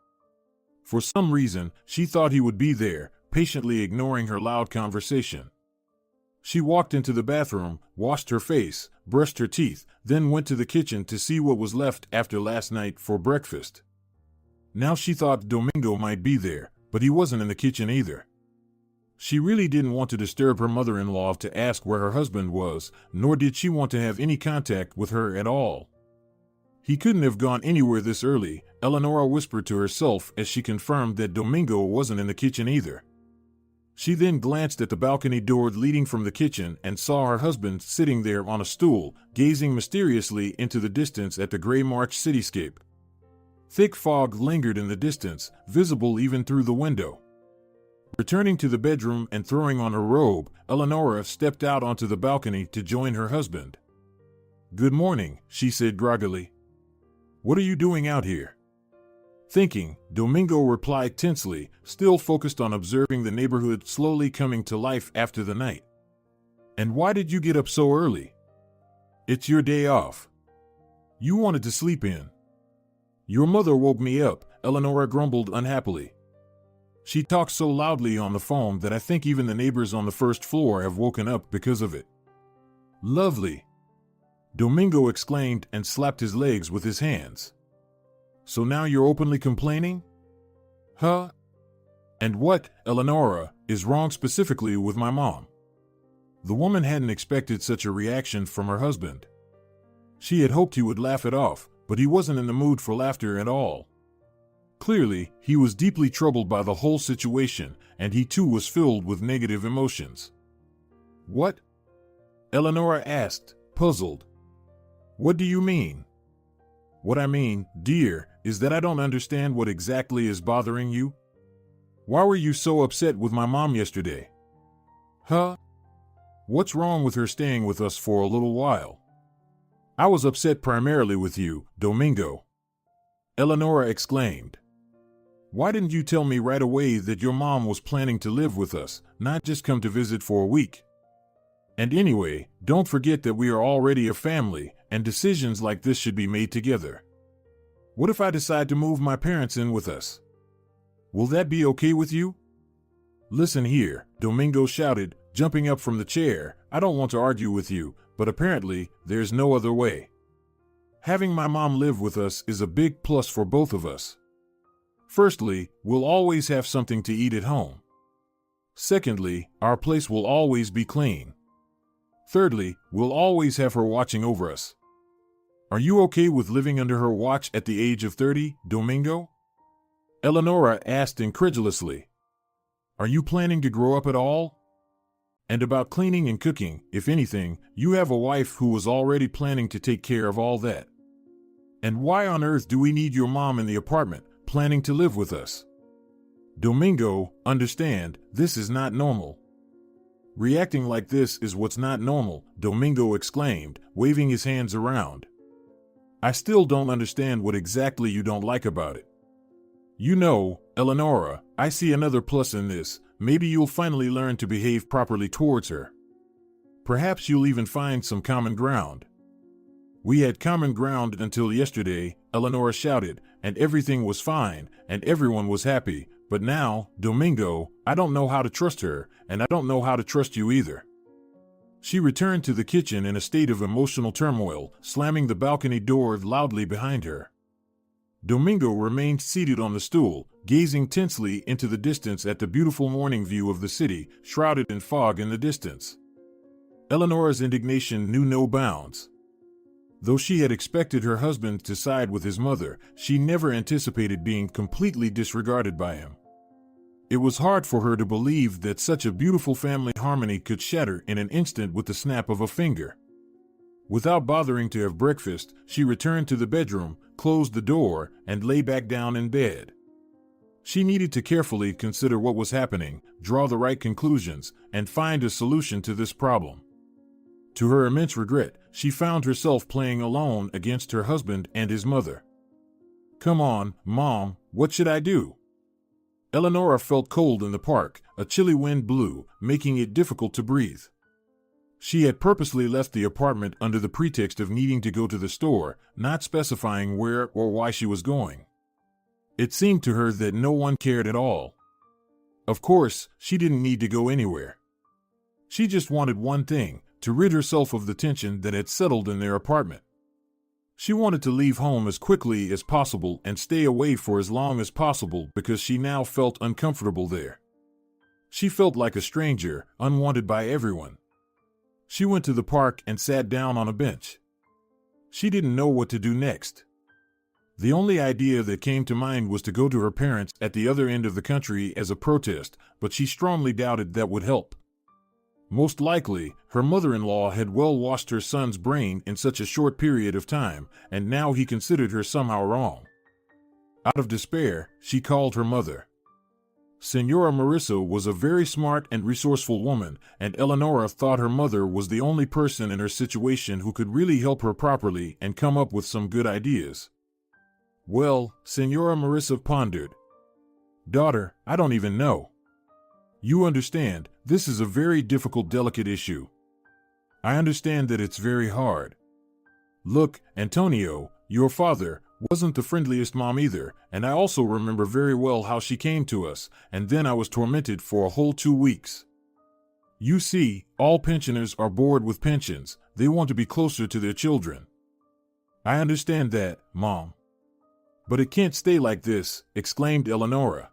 For some reason, she thought he would be there, patiently ignoring her loud conversation. She walked into the bathroom, washed her face, brushed her teeth, then went to the kitchen to see what was left after last night for breakfast. Now she thought Domingo might be there, but he wasn't in the kitchen either. She really didn't want to disturb her mother-in-law to ask where her husband was, nor did she want to have any contact with her at all. He couldn't have gone anywhere this early, Eleanora whispered to herself as she confirmed that Domingo wasn't in the kitchen either. She then glanced at the balcony door leading from the kitchen and saw her husband sitting there on a stool, gazing mysteriously into the distance at the gray March cityscape. Thick fog lingered in the distance, visible even through the window. Returning to the bedroom and throwing on her robe, Eleanora stepped out onto the balcony to join her husband. "Good morning," she said groggily. "What are you doing out here?" Thinking, Domingo replied tensely, still focused on observing the neighborhood slowly coming to life after the night. "And why did you get up so early? It's your day off. You wanted to sleep in." "Your mother woke me up," Eleanora grumbled unhappily. "She talks so loudly on the phone that I think even the neighbors on the first floor have woken up because of it." "Lovely," Domingo exclaimed and slapped his legs with his hands. "So now you're openly complaining? Huh? And what, Eleanora, is wrong specifically with my mom?" The woman hadn't expected such a reaction from her husband. She had hoped he would laugh it off, but he wasn't in the mood for laughter at all. Clearly, he was deeply troubled by the whole situation, and he too was filled with negative emotions. "What?" Eleanora asked, puzzled. "What do you mean?" "What I mean, dear, is that I don't understand what exactly is bothering you. Why were you so upset with my mom yesterday?" "Huh? What's wrong with her staying with us for a little while?" "I was upset primarily with you, Domingo," Eleanora exclaimed. "Why didn't you tell me right away that your mom was planning to live with us, not just come to visit for a week? And anyway, don't forget that we are already a family, and decisions like this should be made together. What if I decide to move my parents in with us? Will that be okay with you?" "Listen here," Domingo shouted, jumping up from the chair. "I don't want to argue with you, but apparently, there's no other way. Having my mom live with us is a big plus for both of us. Firstly, we'll always have something to eat at home. Secondly, our place will always be clean. Thirdly, we'll always have her watching over us. Are you okay with living under her watch at the age of 30, Domingo?" Eleanora asked incredulously. "Are you planning to grow up at all? And about cleaning and cooking, if anything, you have a wife who was already planning to take care of all that. And why on earth do we need your mom in the apartment, planning to live with us? Domingo, understand, this is not normal." "Reacting like this is what's not normal," Domingo exclaimed, waving his hands around. "I still don't understand what exactly you don't like about it. You know, Eleanora, I see another plus in this. Maybe you'll finally learn to behave properly towards her. Perhaps you'll even find some common ground." We had common ground until yesterday, Eleanora shouted, and everything was fine, and everyone was happy. But now, Domingo, I don't know how to trust her, and I don't know how to trust you either. She returned to the kitchen in a state of emotional turmoil, slamming the balcony door loudly behind her. Domingo remained seated on the stool, gazing tensely into the distance at the beautiful morning view of the city, shrouded in fog in the distance. Eleanora's indignation knew no bounds. Though she had expected her husband to side with his mother, she never anticipated being completely disregarded by him. It was hard for her to believe that such a beautiful family harmony could shatter in an instant with the snap of a finger. Without bothering to have breakfast, she returned to the bedroom, closed the door, and lay back down in bed. She needed to carefully consider what was happening, draw the right conclusions, and find a solution to this problem. To her immense regret, she found herself playing alone against her husband and his mother. "Come on, Mom, what should I do?" Eleanora felt cold in the park. A chilly wind blew, making it difficult to breathe. She had purposely left the apartment under the pretext of needing to go to the store, not specifying where or why she was going. It seemed to her that no one cared at all. Of course, she didn't need to go anywhere. She just wanted one thing, to rid herself of the tension that had settled in their apartment. She wanted to leave home as quickly as possible and stay away for as long as possible because she now felt uncomfortable there. She felt like a stranger, unwanted by everyone. She went to the park and sat down on a bench. She didn't know what to do next. The only idea that came to mind was to go to her parents at the other end of the country as a protest, but she strongly doubted that would help. Most likely, her mother-in-law had well washed her son's brain in such a short period of time, and now he considered her somehow wrong. Out of despair, she called her mother. Senora Marissa was a very smart and resourceful woman, and Eleanora thought her mother was the only person in her situation who could really help her properly and come up with some good ideas. "Well," Senora Marissa pondered. "Daughter, I don't even know. You understand, this is a very difficult, delicate issue. I understand that it's very hard. Look, Antonio, your father, wasn't the friendliest mom either, and I also remember very well how she came to us, and then I was tormented for a whole 2 weeks. You see, all pensioners are bored with pensions. They want to be closer to their children. I understand that, Mom. But it can't stay like this," exclaimed Eleanora.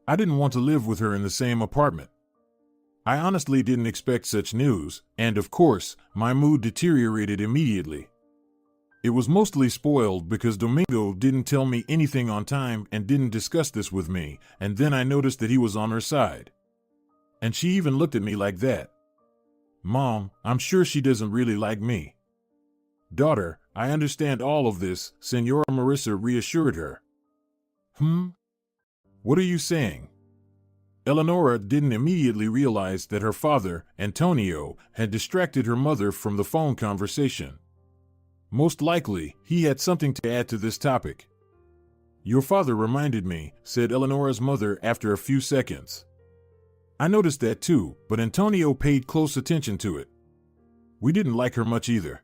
"I didn't want to live with her in the same apartment. I honestly didn't expect such news, and of course, my mood deteriorated immediately. It was mostly spoiled because Domingo didn't tell me anything on time and didn't discuss this with me, and then I noticed that he was on her side. And she even looked at me like that. Mom, I'm sure she doesn't really like me." "Daughter, I understand all of this," Senora Marissa reassured her. What are you saying?" Eleanora didn't immediately realize that her father, Antonio, had distracted her mother from the phone conversation. Most likely, he had something to add to this topic. "Your father reminded me," said Eleanora's mother after a few seconds. "I noticed that too, but Antonio paid close attention to it. We didn't like her much either.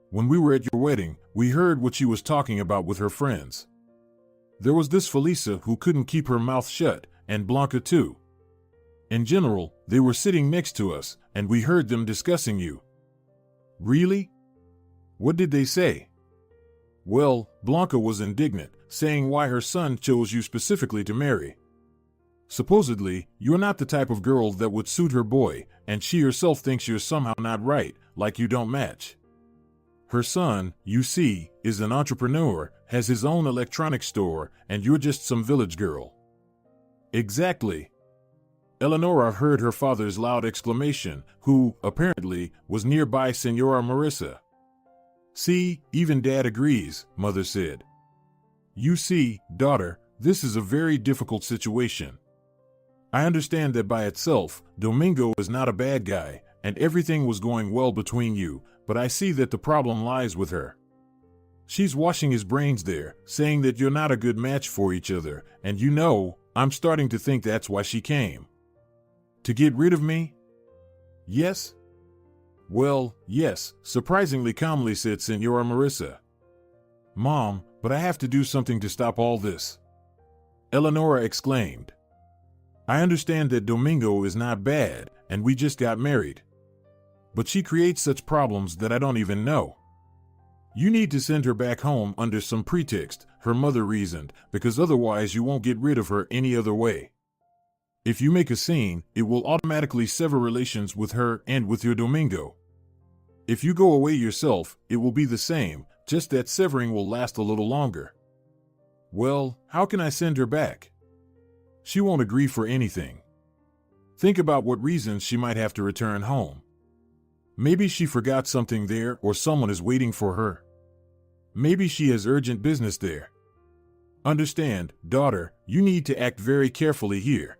When we were at your wedding, we heard what she was talking about with her friends. There was this Felisa who couldn't keep her mouth shut, and Blanca too. In general, they were sitting next to us, and we heard them discussing you." "Really? What did they say?" "Well, Blanca was indignant, saying why her son chose you specifically to marry. Supposedly, you're not the type of girl that would suit her boy, and she herself thinks you're somehow not right, like you don't match. Her son, you see, is an entrepreneur, has his own electronics store, and you're just some village girl." "Exactly." Eleanora heard her father's loud exclamation, who, apparently, was nearby Senora Marissa. "See, even Dad agrees," Mother said. "You see, daughter, this is a very difficult situation. I understand that by itself, Domingo is not a bad guy, and everything was going well between you, but I see that the problem lies with her. She's washing his brains there, saying that you're not a good match for each other, and you know, I'm starting to think that's why she came. To get rid of me?" "Yes?" Well, yes, surprisingly calmly said Senora Marissa. Mom, but I have to do something to stop all this. Eleanora exclaimed. I understand that Domingo is not bad, and we just got married. But she creates such problems that I don't even know. You need to send her back home under some pretext, her mother reasoned, because otherwise you won't get rid of her any other way. If you make a scene, it will automatically sever relations with her and with your Domingo. If you go away yourself, it will be the same, just that severing will last a little longer. Well, how can I send her back? She won't agree for anything. Think about what reasons she might have to return home. Maybe she forgot something there or someone is waiting for her. Maybe she has urgent business there. Understand, daughter, you need to act very carefully here.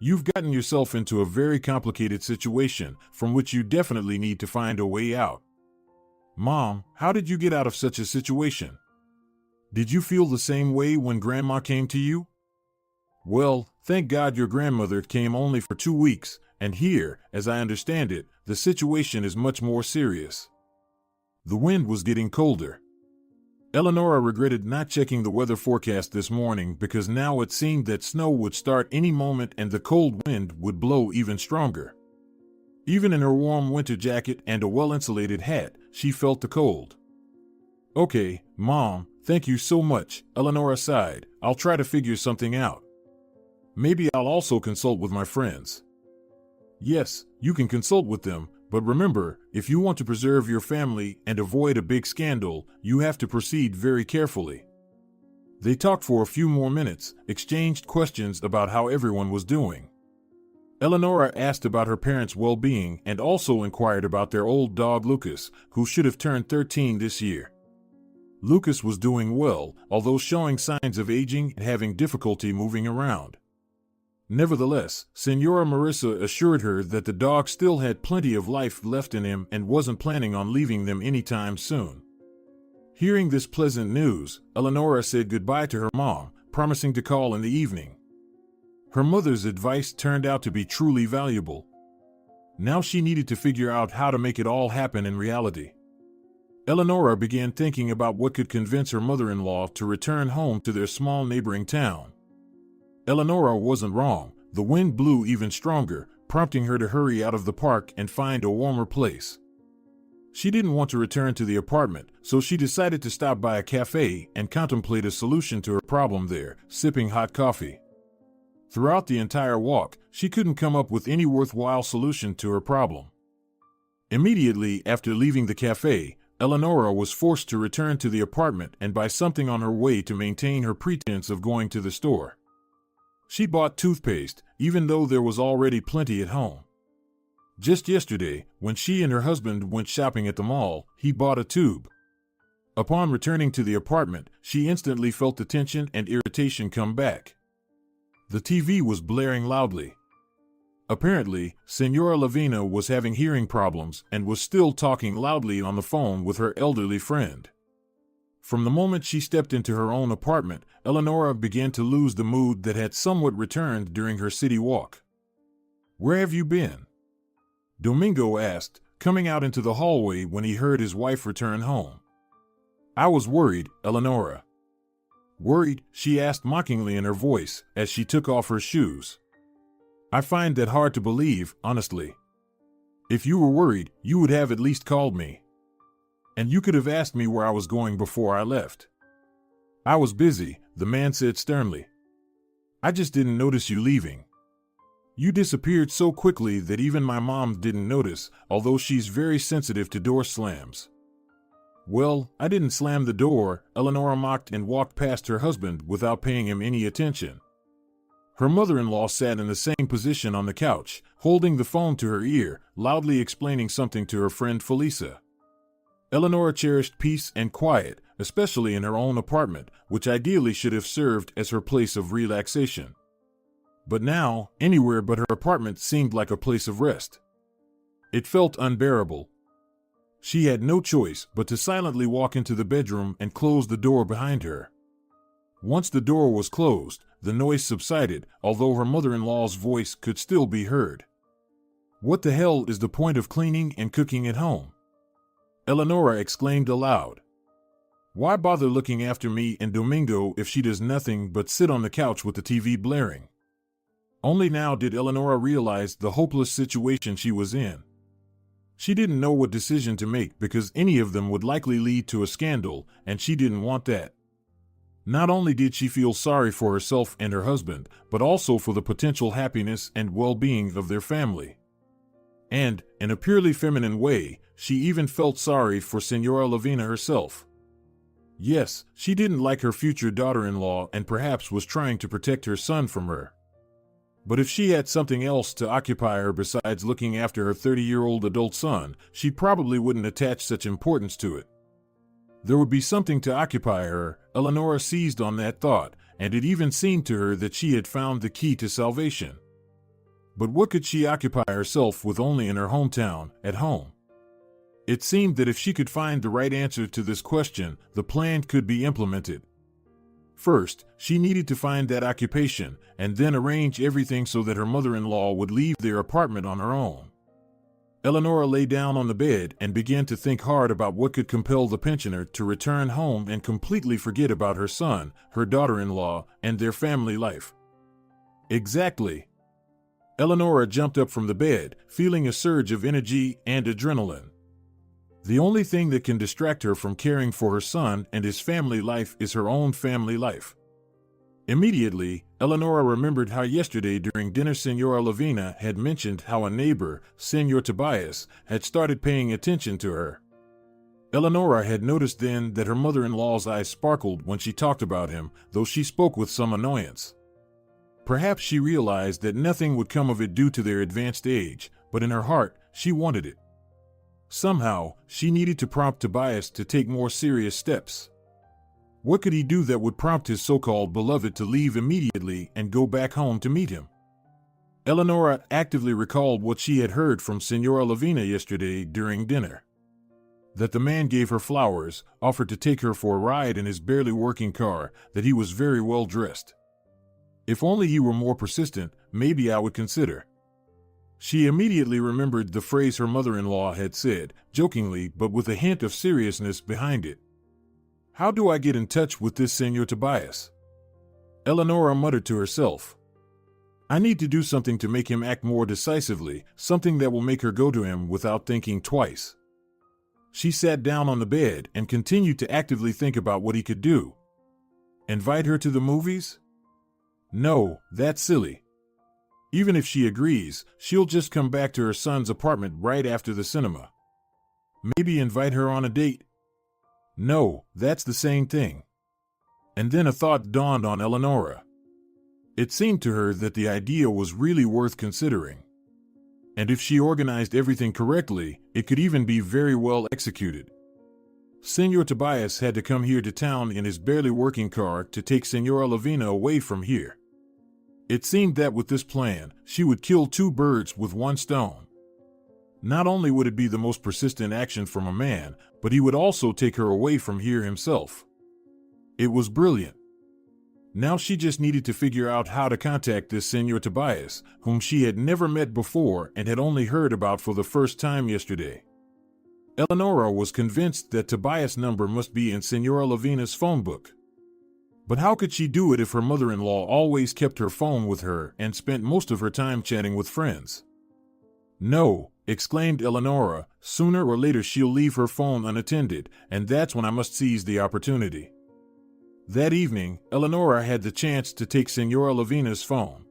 You've gotten yourself into a very complicated situation from which you definitely need to find a way out. Mom, how did you get out of such a situation? Did you feel the same way when Grandma came to you? Well, thank God your grandmother came only for 2 weeks, and here, as I understand it, the situation is much more serious. The wind was getting colder. Eleanora regretted not checking the weather forecast this morning because now it seemed that snow would start any moment and the cold wind would blow even stronger. Even in her warm winter jacket and a well-insulated hat, she felt the cold. Okay, Mom, thank you so much, Eleanora sighed. I'll try to figure something out. Maybe I'll also consult with my friends. Yes, you can consult with them, but remember, if you want to preserve your family and avoid a big scandal, you have to proceed very carefully. They talked for a few more minutes, exchanged questions about how everyone was doing. Eleanora asked about her parents' well-being and also inquired about their old dog Lucas, who should have turned 13 this year. Lucas was doing well, although showing signs of aging and having difficulty moving around. Nevertheless, Senora Marissa assured her that the dog still had plenty of life left in him and wasn't planning on leaving them anytime soon. Hearing this pleasant news, Eleanora said goodbye to her mom, promising to call in the evening. Her mother's advice turned out to be truly valuable. Now she needed to figure out how to make it all happen in reality. Eleanora began thinking about what could convince her mother-in-law to return home to their small neighboring town. Eleanora wasn't wrong. The wind blew even stronger, prompting her to hurry out of the park and find a warmer place. She didn't want to return to the apartment, so she decided to stop by a cafe and contemplate a solution to her problem there, sipping hot coffee. Throughout the entire walk, she couldn't come up with any worthwhile solution to her problem. Immediately after leaving the cafe, Eleanora was forced to return to the apartment and buy something on her way to maintain her pretense of going to the store. She bought toothpaste, even though there was already plenty at home. Just yesterday, when she and her husband went shopping at the mall, he bought a tube. Upon returning to the apartment, she instantly felt the tension and irritation come back. The TV was blaring loudly. Apparently, Senora Lavina was having hearing problems and was still talking loudly on the phone with her elderly friend. From the moment she stepped into her own apartment, Eleanora began to lose the mood that had somewhat returned during her city walk. "Where have you been?" Domingo asked, coming out into the hallway when he heard his wife return home. "I was worried, Eleanora." "Worried?" she asked mockingly in her voice as she took off her shoes. "I find that hard to believe, honestly. If you were worried, you would have at least called me. And you could have asked me where I was going before I left." "I was busy," the man said sternly. "I just didn't notice you leaving. You disappeared so quickly that even my mom didn't notice, although she's very sensitive to door slams." "Well, I didn't slam the door," Eleanora mocked and walked past her husband without paying him any attention. Her mother-in-law sat in the same position on the couch, holding the phone to her ear, loudly explaining something to her friend Felisa. Eleanora cherished peace and quiet, especially in her own apartment, which ideally should have served as her place of relaxation. But now, anywhere but her apartment seemed like a place of rest. It felt unbearable. She had no choice but to silently walk into the bedroom and close the door behind her. Once the door was closed, the noise subsided, although her mother-in-law's voice could still be heard. What the hell is the point of cleaning and cooking at home? Eleanora exclaimed aloud. Why bother looking after me and Domingo if she does nothing but sit on the couch with the TV blaring? Only now did Eleanora realize the hopeless situation she was in. She didn't know what decision to make because any of them would likely lead to a scandal, and she didn't want that. Not only did she feel sorry for herself and her husband, but also for the potential happiness and well-being of their family. And, in a purely feminine way, she even felt sorry for Senora Lavina herself. Yes, she didn't like her future daughter-in-law and perhaps was trying to protect her son from her. But if she had something else to occupy her besides looking after her 30-year-old adult son, she probably wouldn't attach such importance to it. There would be something to occupy her. Eleanora seized on that thought, and it even seemed to her that she had found the key to salvation. But what could she occupy herself with only in her hometown, at home? It seemed that if she could find the right answer to this question, the plan could be implemented. First, she needed to find that occupation, and then arrange everything so that her mother-in-law would leave their apartment on her own. Eleanora lay down on the bed and began to think hard about what could compel the pensioner to return home and completely forget about her son, her daughter-in-law, and their family life. Exactly. Eleanora jumped up from the bed, feeling a surge of energy and adrenaline. The only thing that can distract her from caring for her son and his family life is her own family life. Immediately, Eleanora remembered how yesterday during dinner Senora Lavina had mentioned how a neighbor, Senor Tobias, had started paying attention to her. Eleanora had noticed then that her mother-in-law's eyes sparkled when she talked about him, though she spoke with some annoyance. Perhaps she realized that nothing would come of it due to their advanced age, but in her heart, she wanted it. Somehow, she needed to prompt Tobias to take more serious steps. What could he do that would prompt his so-called beloved to leave immediately and go back home to meet him? Eleanora actively recalled what she had heard from Senora Lavina yesterday during dinner. That the man gave her flowers, offered to take her for a ride in his barely working car, that he was very well dressed. If only he were more persistent, maybe I would consider. She immediately remembered the phrase her mother-in-law had said, jokingly but with a hint of seriousness behind it. How do I get in touch with this Senor Tobias? Eleanora muttered to herself. I need to do something to make him act more decisively, something that will make her go to him without thinking twice. She sat down on the bed and continued to actively think about what he could do. Invite her to the movies? No, that's silly. Even if she agrees, she'll just come back to her son's apartment right after the cinema. Maybe invite her on a date? No, that's the same thing. And then a thought dawned on Eleanora. It seemed to her that the idea was really worth considering. And if she organized everything correctly, it could even be very well executed. Senor Tobias had to come here to town in his barely working car to take Senora Lavina away from here. It seemed that with this plan, she would kill two birds with one stone. Not only would it be the most persistent action from a man, but he would also take her away from here himself. It was brilliant. Now she just needed to figure out how to contact this Senor Tobias, whom she had never met before and had only heard about for the first time yesterday. Eleanora was convinced that Tobias' number must be in Senora Lavina's phone book. But how could she do it if her mother-in-law always kept her phone with her and spent most of her time chatting with friends? No, exclaimed Eleanora, sooner or later she'll leave her phone unattended, and that's when I must seize the opportunity. That evening, Eleanora had the chance to take Senora Lavina's phone.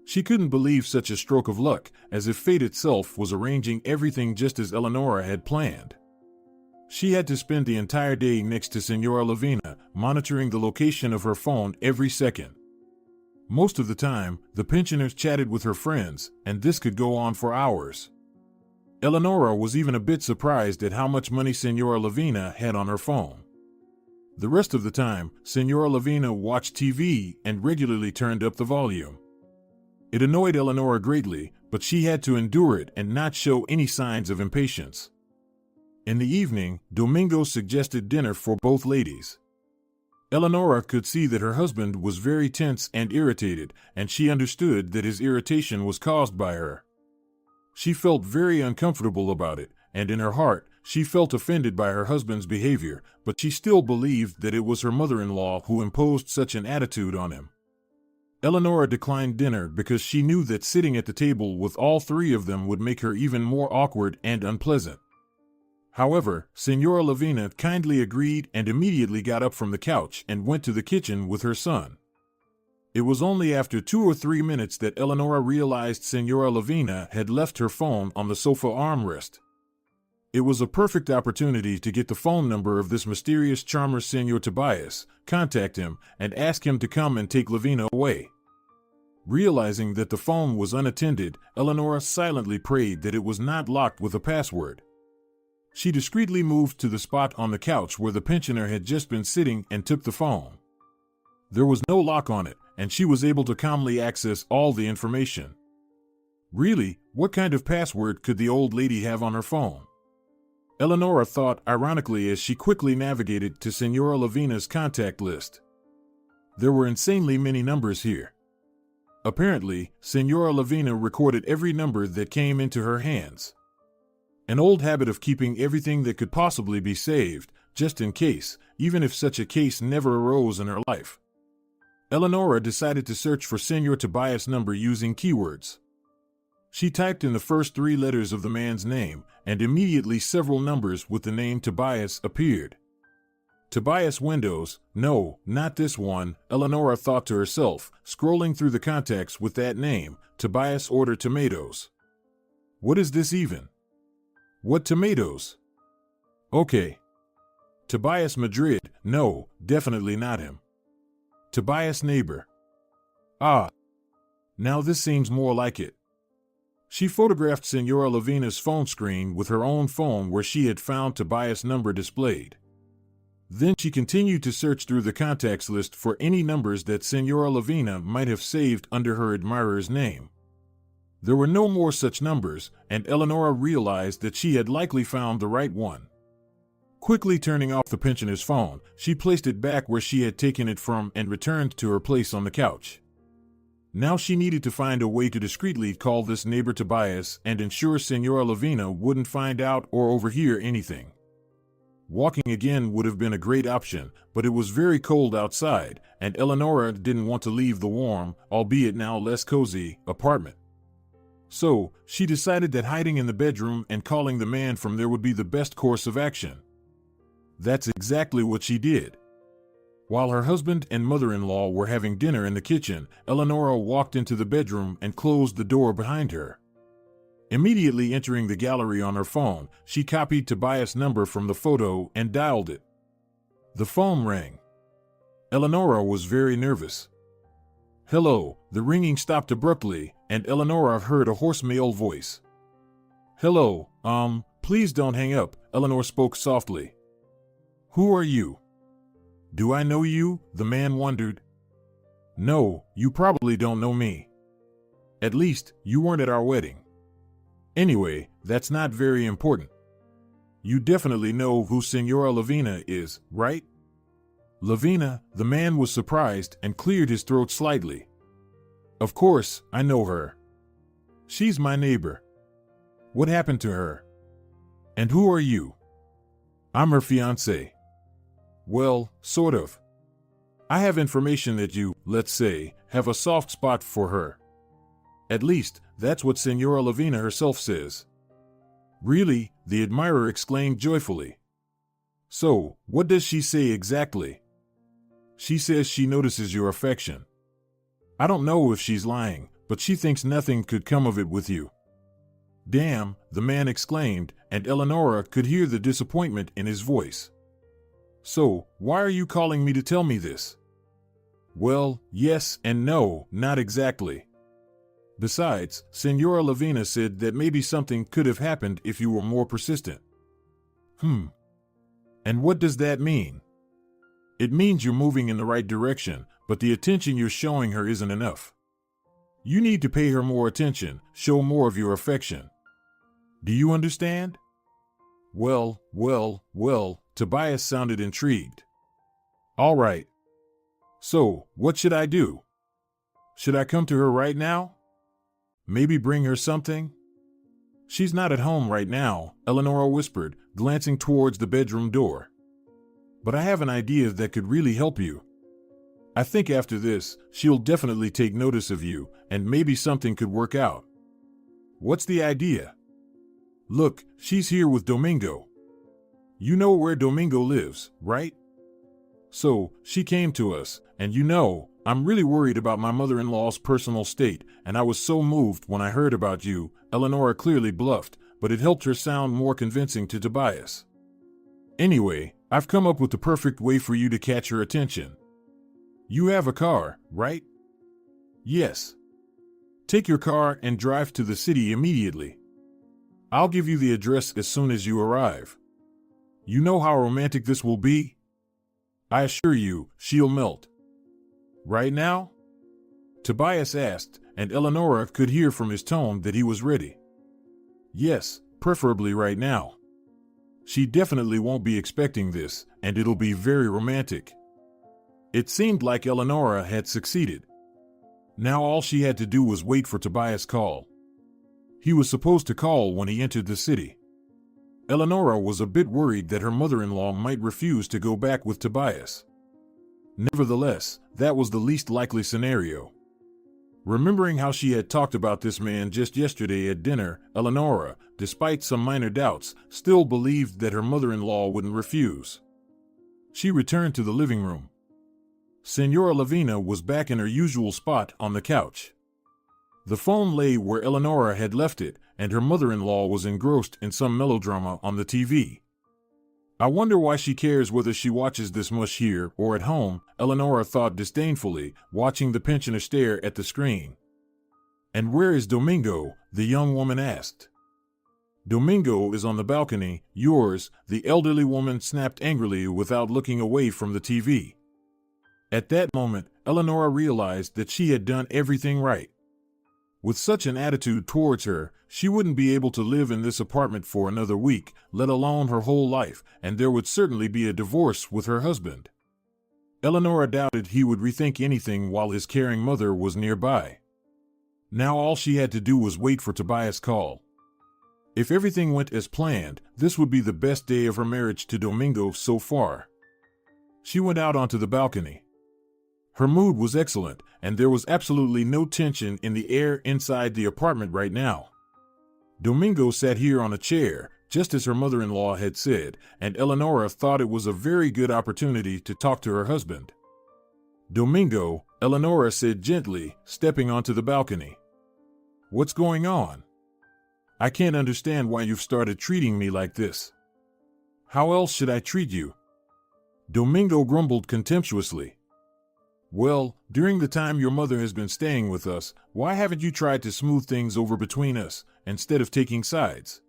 She couldn't believe such a stroke of luck, as if fate itself was arranging everything just as Eleanora had planned. She had to spend the entire day next to Senora Lavina, monitoring the location of her phone every second. Most of the time, the pensioner chatted with her friends, and this could go on for hours. Eleanora was even a bit surprised at how much money Senora Lavina had on her phone. The rest of the time, Senora Lavina watched TV and regularly turned up the volume. It annoyed Eleanora greatly, but she had to endure it and not show any signs of impatience. In the evening, Domingo suggested dinner for both ladies. Eleanora could see that her husband was very tense and irritated, and she understood that his irritation was caused by her. She felt very uncomfortable about it, and in her heart, she felt offended by her husband's behavior, but she still believed that it was her mother-in-law who imposed such an attitude on him. Eleanora declined dinner because she knew that sitting at the table with all three of them would make her even more awkward and unpleasant. However, Senora Lavina kindly agreed and immediately got up from the couch and went to the kitchen with her son. It was only after 2 or 3 minutes that Eleanora realized Senora Lavina had left her phone on the sofa armrest. It was a perfect opportunity to get the phone number of this mysterious charmer Senor Tobias, contact him, and ask him to come and take Lavina away. Realizing that the phone was unattended, Eleanora silently prayed that it was not locked with a password. She discreetly moved to the spot on the couch where the pensioner had just been sitting and took the phone. There was no lock on it, and she was able to calmly access all the information. Really, what kind of password could the old lady have on her phone? Eleanora thought ironically as she quickly navigated to Senora Lavina's contact list. There were insanely many numbers here. Apparently, Senora Lavina recorded every number that came into her hands. An old habit of keeping everything that could possibly be saved, just in case, even if such a case never arose in her life. Eleanora decided to search for Senor Tobias' number using keywords. She typed in the first 3 letters of the man's name, and immediately several numbers with the name Tobias appeared. Tobias Windows, no, not this one, Eleanora thought to herself, scrolling through the contacts with that name, Tobias order tomatoes. What is this even? What tomatoes? Okay. Tobias Madrid, no, definitely not him. Tobias neighbor. Ah. Now this seems more like it. She photographed Senora Lavina's phone screen with her own phone where she had found Tobias' number displayed. Then she continued to search through the contacts list for any numbers that Senora Lavina might have saved under her admirer's name. There were no more such numbers, and Eleanora realized that she had likely found the right one. Quickly turning off the pensioner's phone, she placed it back where she had taken it from and returned to her place on the couch. Now she needed to find a way to discreetly call this neighbor Tobias and ensure Senora Lavina wouldn't find out or overhear anything. Walking again would have been a great option, but it was very cold outside, and Eleanora didn't want to leave the warm, albeit now less cozy, apartment. So, she decided that hiding in the bedroom and calling the man from there would be the best course of action. That's exactly what she did. While her husband and mother-in-law were having dinner in the kitchen, Eleanora walked into the bedroom and closed the door behind her. Immediately entering the gallery on her phone, she copied Tobias' number from the photo and dialed it. The phone rang. Eleanora was very nervous. Hello, the ringing stopped abruptly, and Eleanora heard a hoarse male voice. Hello, please don't hang up, Eleanor spoke softly. Who are you? Do I know you? The man wondered. No, you probably don't know me. At least, you weren't at our wedding. Anyway, that's not very important. You definitely know who Senora Lavina is, right? Lavina, the man was surprised and cleared his throat slightly. Of course, I know her. She's my neighbor. What happened to her? And who are you? I'm her fiancé. Well, sort of. I have information that you, let's say, have a soft spot for her. At least, that's what Senora Lavina herself says. Really? The admirer exclaimed joyfully. So, what does she say exactly? She says she notices your affection. I don't know if she's lying, but she thinks nothing could come of it with you. Damn, the man exclaimed, and Eleanora could hear the disappointment in his voice. So, why are you calling me to tell me this? Well, yes and no, not exactly. Besides, Senora Lavina said that maybe something could have happened if you were more persistent. And what does that mean? It means you're moving in the right direction, but the attention you're showing her isn't enough. You need to pay her more attention, show more of your affection. Do you understand? Well, Tobias sounded intrigued. All right. So, what should I do? Should I come to her right now? Maybe bring her something? She's not at home right now, Eleanora whispered, glancing towards the bedroom door. But I have an idea that could really help you. I think after this, she'll definitely take notice of you, and maybe something could work out. What's the idea? Look, she's here with Domingo. You know where Domingo lives, right? So, she came to us, and I'm really worried about my mother-in-law's personal state, and I was so moved when I heard about you. Eleanora clearly bluffed, but it helped her sound more convincing to Tobias. Anyway, I've come up with the perfect way for you to catch her attention. You have a car, right? Yes. Take your car and drive to the city immediately. I'll give you the address as soon as you arrive. You know how romantic this will be? I assure you, she'll melt. Right now? Tobias asked, and Eleanora could hear from his tone that he was ready. Yes, preferably right now. She definitely won't be expecting this, and it'll be very romantic. It seemed like Eleanora had succeeded. Now all she had to do was wait for Tobias' call. He was supposed to call when he entered the city. Eleanora was a bit worried that her mother-in-law might refuse to go back with Tobias. Nevertheless, that was the least likely scenario. Remembering how she had talked about this man just yesterday at dinner, Eleanora, despite some minor doubts, still believed that her mother-in-law wouldn't refuse. She returned to the living room. Senora Lavina was back in her usual spot on the couch. The phone lay where Eleanora had left it, and her mother-in-law was engrossed in some melodrama on the TV. I wonder why she cares whether she watches this much here or at home, Eleanora thought disdainfully, watching the pensioner stare at the screen. And where is Domingo? The young woman asked. Domingo is on the balcony, yours, the elderly woman snapped angrily without looking away from the TV. At that moment, Eleanora realized that she had done everything right. With such an attitude towards her, she wouldn't be able to live in this apartment for another week, let alone her whole life, and there would certainly be a divorce with her husband. Eleanora doubted he would rethink anything while his caring mother was nearby. Now all she had to do was wait for Tobias' call. If everything went as planned, this would be the best day of her marriage to Domingo so far. She went out onto the balcony. Her mood was excellent, and there was absolutely no tension in the air inside the apartment right now. Domingo sat here on a chair, just as her mother-in-law had said, and Eleanora thought it was a very good opportunity to talk to her husband. Domingo, Eleanora said gently, stepping onto the balcony. What's going on? I can't understand why you've started treating me like this. How else should I treat you? Domingo grumbled contemptuously. Well, during the time your mother has been staying with us, why haven't you tried to smooth things over between us, instead of taking sides?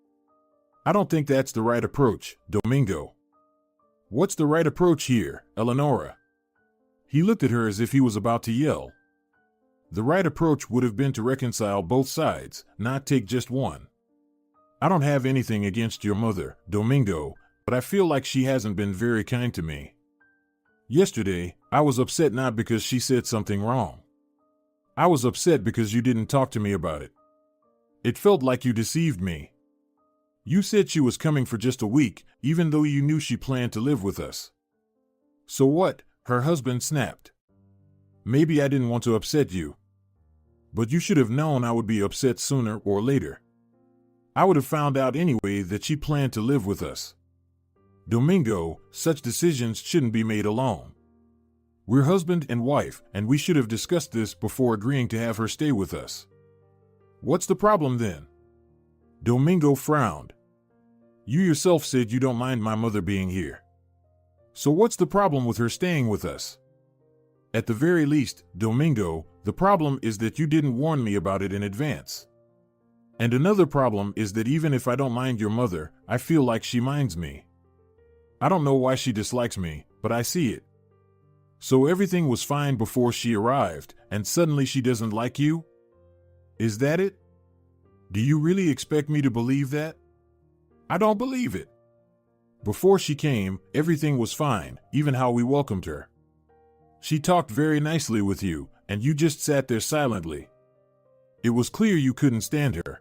I don't think that's the right approach, Domingo. What's the right approach here, Eleanora? He looked at her as if he was about to yell. The right approach would have been to reconcile both sides, not take just one. I don't have anything against your mother, Domingo, but I feel like she hasn't been very kind to me. Yesterday, I was upset not because she said something wrong. I was upset because you didn't talk to me about it. It felt like you deceived me. You said she was coming for just a week, even though you knew she planned to live with us. So what? Her husband snapped. Maybe I didn't want to upset you. But you should have known I would be upset sooner or later. I would have found out anyway that she planned to live with us. Domingo, such decisions shouldn't be made alone. We're husband and wife, and we should have discussed this before agreeing to have her stay with us. What's the problem then? Domingo frowned. You yourself said you don't mind my mother being here. So what's the problem with her staying with us? At the very least, Domingo, the problem is that you didn't warn me about it in advance. And another problem is that even if I don't mind your mother, I feel like she minds me. I don't know why she dislikes me, but I see it. So everything was fine before she arrived, and suddenly she doesn't like you? Is that it? Do you really expect me to believe that? I don't believe it. Before she came, everything was fine, even how we welcomed her. She talked very nicely with you, and you just sat there silently. It was clear you couldn't stand her.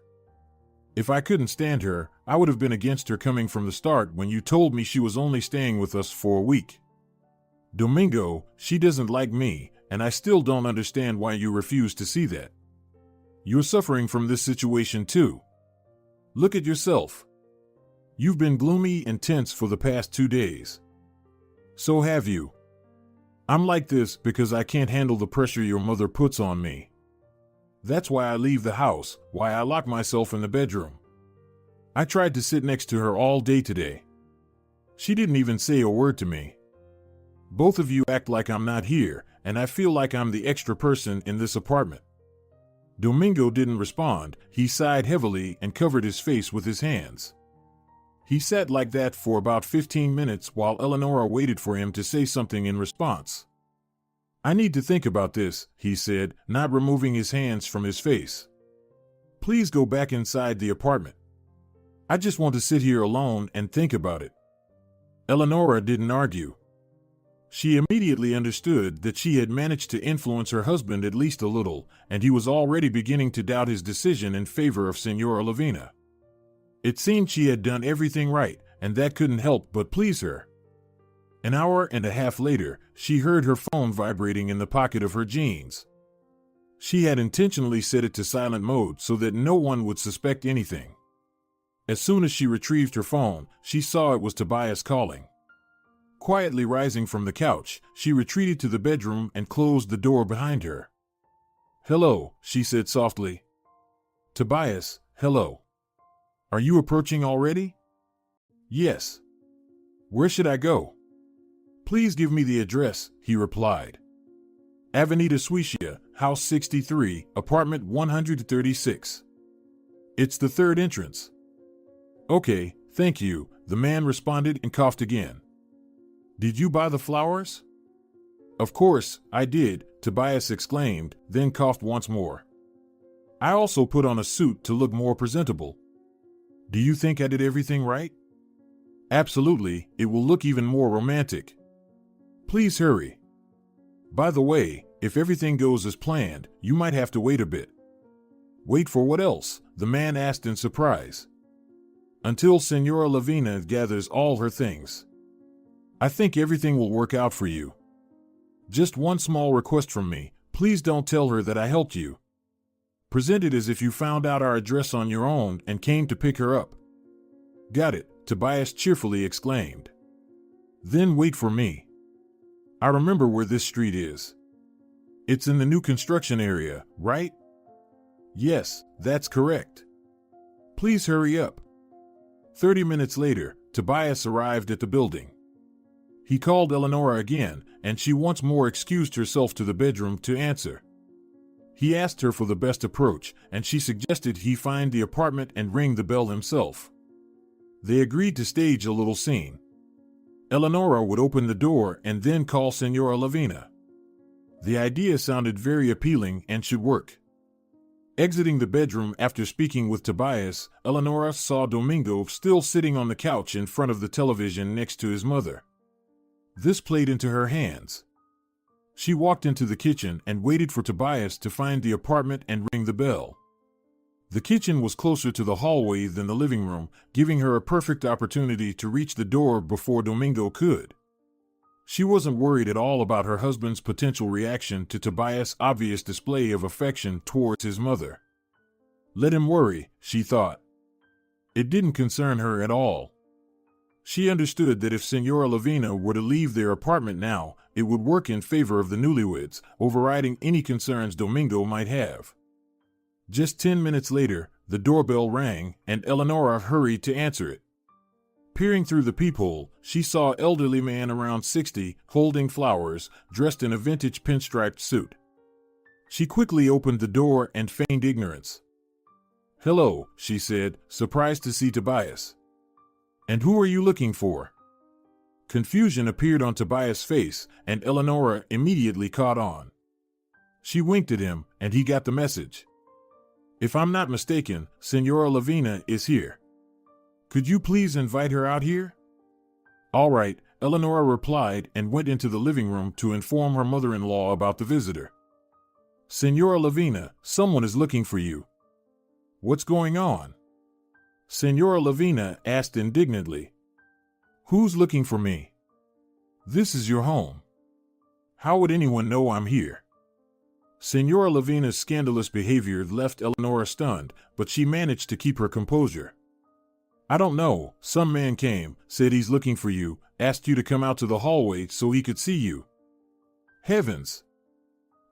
If I couldn't stand her, I would have been against her coming from the start when you told me she was only staying with us for a week. Domingo, she doesn't like me, and I still don't understand why you refuse to see that. You're suffering from this situation too. Look at yourself. You've been gloomy and tense for the past 2 days. So have you. I'm like this because I can't handle the pressure your mother puts on me. That's why I leave the house, why I lock myself in the bedroom. I tried to sit next to her all day today. She didn't even say a word to me. Both of you act like I'm not here, and I feel like I'm the extra person in this apartment. Domingo didn't respond. He sighed heavily and covered his face with his hands. He sat like that for about 15 minutes while Eleanora waited for him to say something in response. I need to think about this, he said, not removing his hands from his face. Please go back inside the apartment. I just want to sit here alone and think about it. Eleanora didn't argue. She immediately understood that she had managed to influence her husband at least a little, and he was already beginning to doubt his decision in favor of Senora Lavina. It seemed she had done everything right, and that couldn't help but please her. An hour and a half later, she heard her phone vibrating in the pocket of her jeans. She had intentionally set it to silent mode so that no one would suspect anything. As soon as she retrieved her phone, she saw it was Tobias calling. Quietly rising from the couch, she retreated to the bedroom and closed the door behind her. "Hello," she said softly. "Tobias, hello. Are you approaching already?" "Yes." "Where should I go?" "Please give me the address," he replied. "Avenida Suecia, House 63, Apartment 136. It's the third entrance." "Okay, thank you," the man responded and coughed again. "Did you buy the flowers?" "Of course, I did," Tobias exclaimed, then coughed once more. "I also put on a suit to look more presentable. Do you think I did everything right?" "Absolutely, it will look even more romantic. Please hurry. By the way, if everything goes as planned, you might have to wait a bit." "Wait for what else?" the man asked in surprise. "Until Senora Lavina gathers all her things. I think everything will work out for you. Just one small request from me, please don't tell her that I helped you. Present it as if you found out our address on your own and came to pick her up." "Got it," Tobias cheerfully exclaimed. "Then wait for me. I remember where this street is. It's in the new construction area, right?" "Yes, that's correct. Please hurry up." 30 minutes later, Tobias arrived at the building. He called Eleanora again, and she once more excused herself to the bedroom to answer. He asked her for the best approach, and she suggested he find the apartment and ring the bell himself. They agreed to stage a little scene. Eleanora would open the door and then call Senora Lavina. The idea sounded very appealing and should work. Exiting the bedroom after speaking with Tobias, Eleanora saw Domingo still sitting on the couch in front of the television next to his mother. This played into her hands. She walked into the kitchen and waited for Tobias to find the apartment and ring the bell. The kitchen was closer to the hallway than the living room, giving her a perfect opportunity to reach the door before Domingo could. She wasn't worried at all about her husband's potential reaction to Tobias' obvious display of affection towards his mother. Let him worry, she thought. It didn't concern her at all. She understood that if Senora Lavina were to leave their apartment now, it would work in favor of the newlyweds, overriding any concerns Domingo might have. Just 10 minutes later, the doorbell rang, and Eleanora hurried to answer it. Peering through the peephole, she saw an elderly man around 60, holding flowers, dressed in a vintage pinstriped suit. She quickly opened the door and feigned ignorance. "Hello," she said, surprised to see Tobias. "And who are you looking for?" Confusion appeared on Tobias' face, and Eleanora immediately caught on. She winked at him, and he got the message. "If I'm not mistaken, Senora Lavina is here. Could you please invite her out here?" "All right," Eleanora replied and went into the living room to inform her mother-in-law about the visitor. "Senora Lavina, someone is looking for you." "What's going on?" Senora Lavina asked indignantly. Who's looking for me? This is your home. How would anyone know I'm here? Senora Lavina's scandalous behavior left Eleanora stunned, but she managed to keep her composure. I don't know, some man came, said he's looking for you, asked you to come out to the hallway so he could see you. Heavens!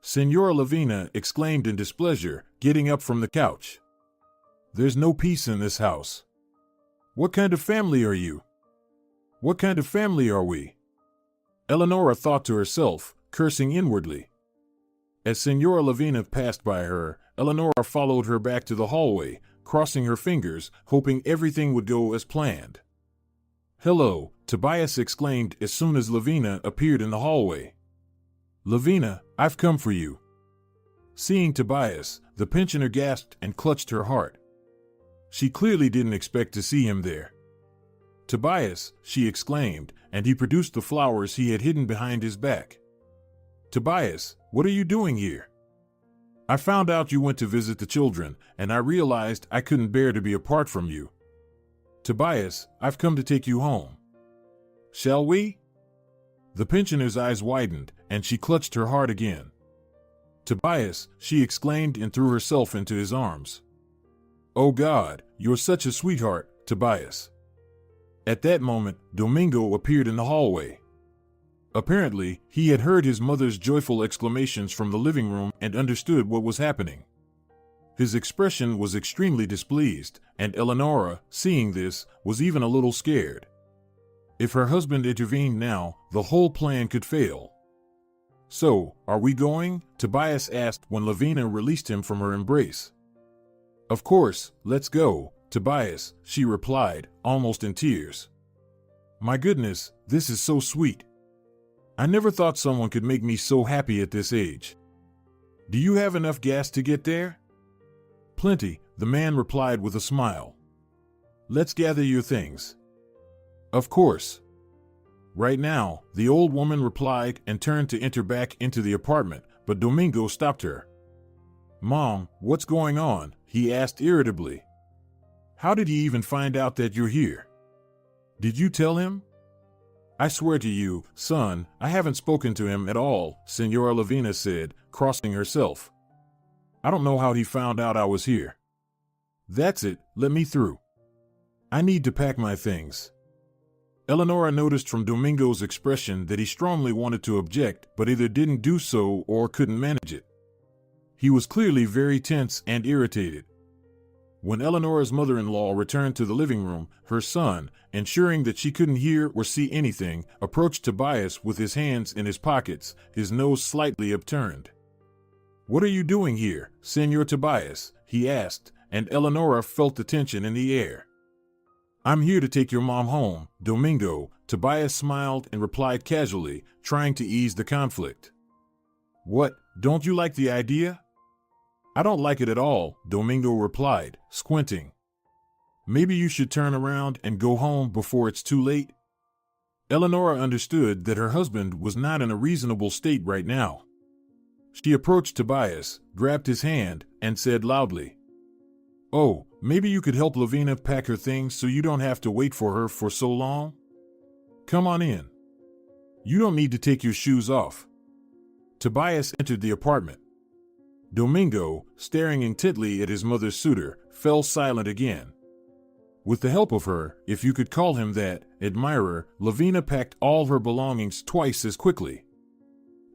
Senora Lavina exclaimed in displeasure, getting up from the couch. There's no peace in this house. What kind of family are you? What kind of family are we? Eleanora thought to herself, cursing inwardly. As Senora Lavina passed by her, Eleanora followed her back to the hallway, crossing her fingers, hoping everything would go as planned. Hello, Tobias exclaimed as soon as Lavina appeared in the hallway. Lavina, I've come for you. Seeing Tobias, the pensioner gasped and clutched her heart. She clearly didn't expect to see him there. Tobias, she exclaimed, and he produced the flowers he had hidden behind his back. Tobias, what are you doing here? I found out you went to visit the children, and I realized I couldn't bear to be apart from you. Tobias, I've come to take you home. Shall we? The pensioner's eyes widened, and she clutched her heart again. Tobias, she exclaimed and threw herself into his arms. Oh God, you're such a sweetheart, Tobias. At that moment, Domingo appeared in the hallway. Apparently, he had heard his mother's joyful exclamations from the living room and understood what was happening. His expression was extremely displeased, and Eleanora, seeing this, was even a little scared. If her husband intervened now, the whole plan could fail. So, are we going? Tobias asked when Lavina released him from her embrace. Of course, let's go, Tobias, she replied, almost in tears. My goodness, this is so sweet. I never thought someone could make me so happy at this age. Do you have enough gas to get there? Plenty, the man replied with a smile. Let's gather your things. Of course. Right now, the old woman replied and turned to enter back into the apartment, but Domingo stopped her. Mom, what's going on? He asked irritably. How did he even find out that you're here? Did you tell him? I swear to you, son, I haven't spoken to him at all, Senora Lavina said, crossing herself. I don't know how he found out I was here. That's it, let me through. I need to pack my things. Eleanora noticed from Domingo's expression that he strongly wanted to object, but either didn't do so or couldn't manage it. He was clearly very tense and irritated. When Eleanora's mother-in-law returned to the living room, her son, ensuring that she couldn't hear or see anything, approached Tobias with his hands in his pockets, his nose slightly upturned. What are you doing here, Senor Tobias? He asked, and Eleanora felt the tension in the air. I'm here to take your mom home, Domingo, Tobias smiled and replied casually, trying to ease the conflict. What, don't you like the idea? I don't like it at all, Domingo replied, squinting. Maybe you should turn around and go home before it's too late. Eleanora understood that her husband was not in a reasonable state right now. She approached Tobias, grabbed his hand, and said loudly, Oh, maybe you could help Lavina pack her things so you don't have to wait for her for so long? Come on in. You don't need to take your shoes off. Tobias entered the apartment. Domingo, staring intently at his mother's suitor, fell silent again. With the help of her, if you could call him that, admirer, Lavina packed all her belongings twice as quickly.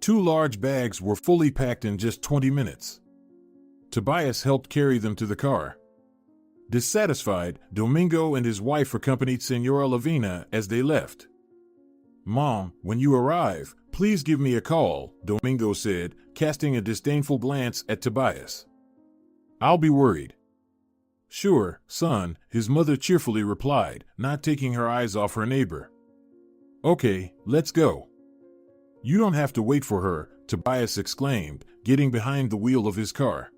2 large bags were fully packed in just 20 minutes. Tobias helped carry them to the car. Dissatisfied, Domingo and his wife accompanied Senora Lavina as they left. Mom, when you arrive, please give me a call, Domingo said, casting a disdainful glance at Tobias. I'll be worried. Sure, son, his mother cheerfully replied, not taking her eyes off her neighbor. Okay, let's go. You don't have to wait for her, Tobias exclaimed, getting behind the wheel of his car.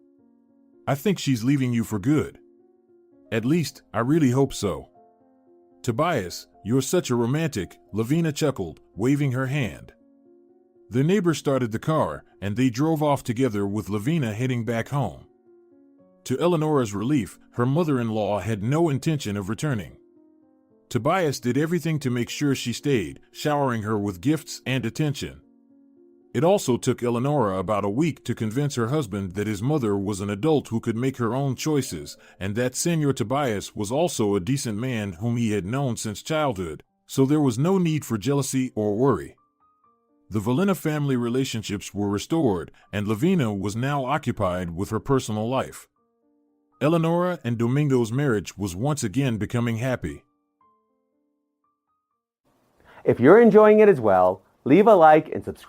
I think she's leaving you for good. At least, I really hope so. Tobias, you're such a romantic, Lavina chuckled, waving her hand. The neighbor started the car, and they drove off together with Lavina heading back home. To Eleanora's relief, her mother-in-law had no intention of returning. Tobias did everything to make sure she stayed, showering her with gifts and attention. It also took Eleanora about a week to convince her husband that his mother was an adult who could make her own choices, and that Senor Tobias was also a decent man whom he had known since childhood, so there was no need for jealousy or worry. The Valena family relationships were restored, and Lavina was now occupied with her personal life. Eleanora and Domingo's marriage was once again becoming happy. If you're enjoying it as well, leave a like and subscribe.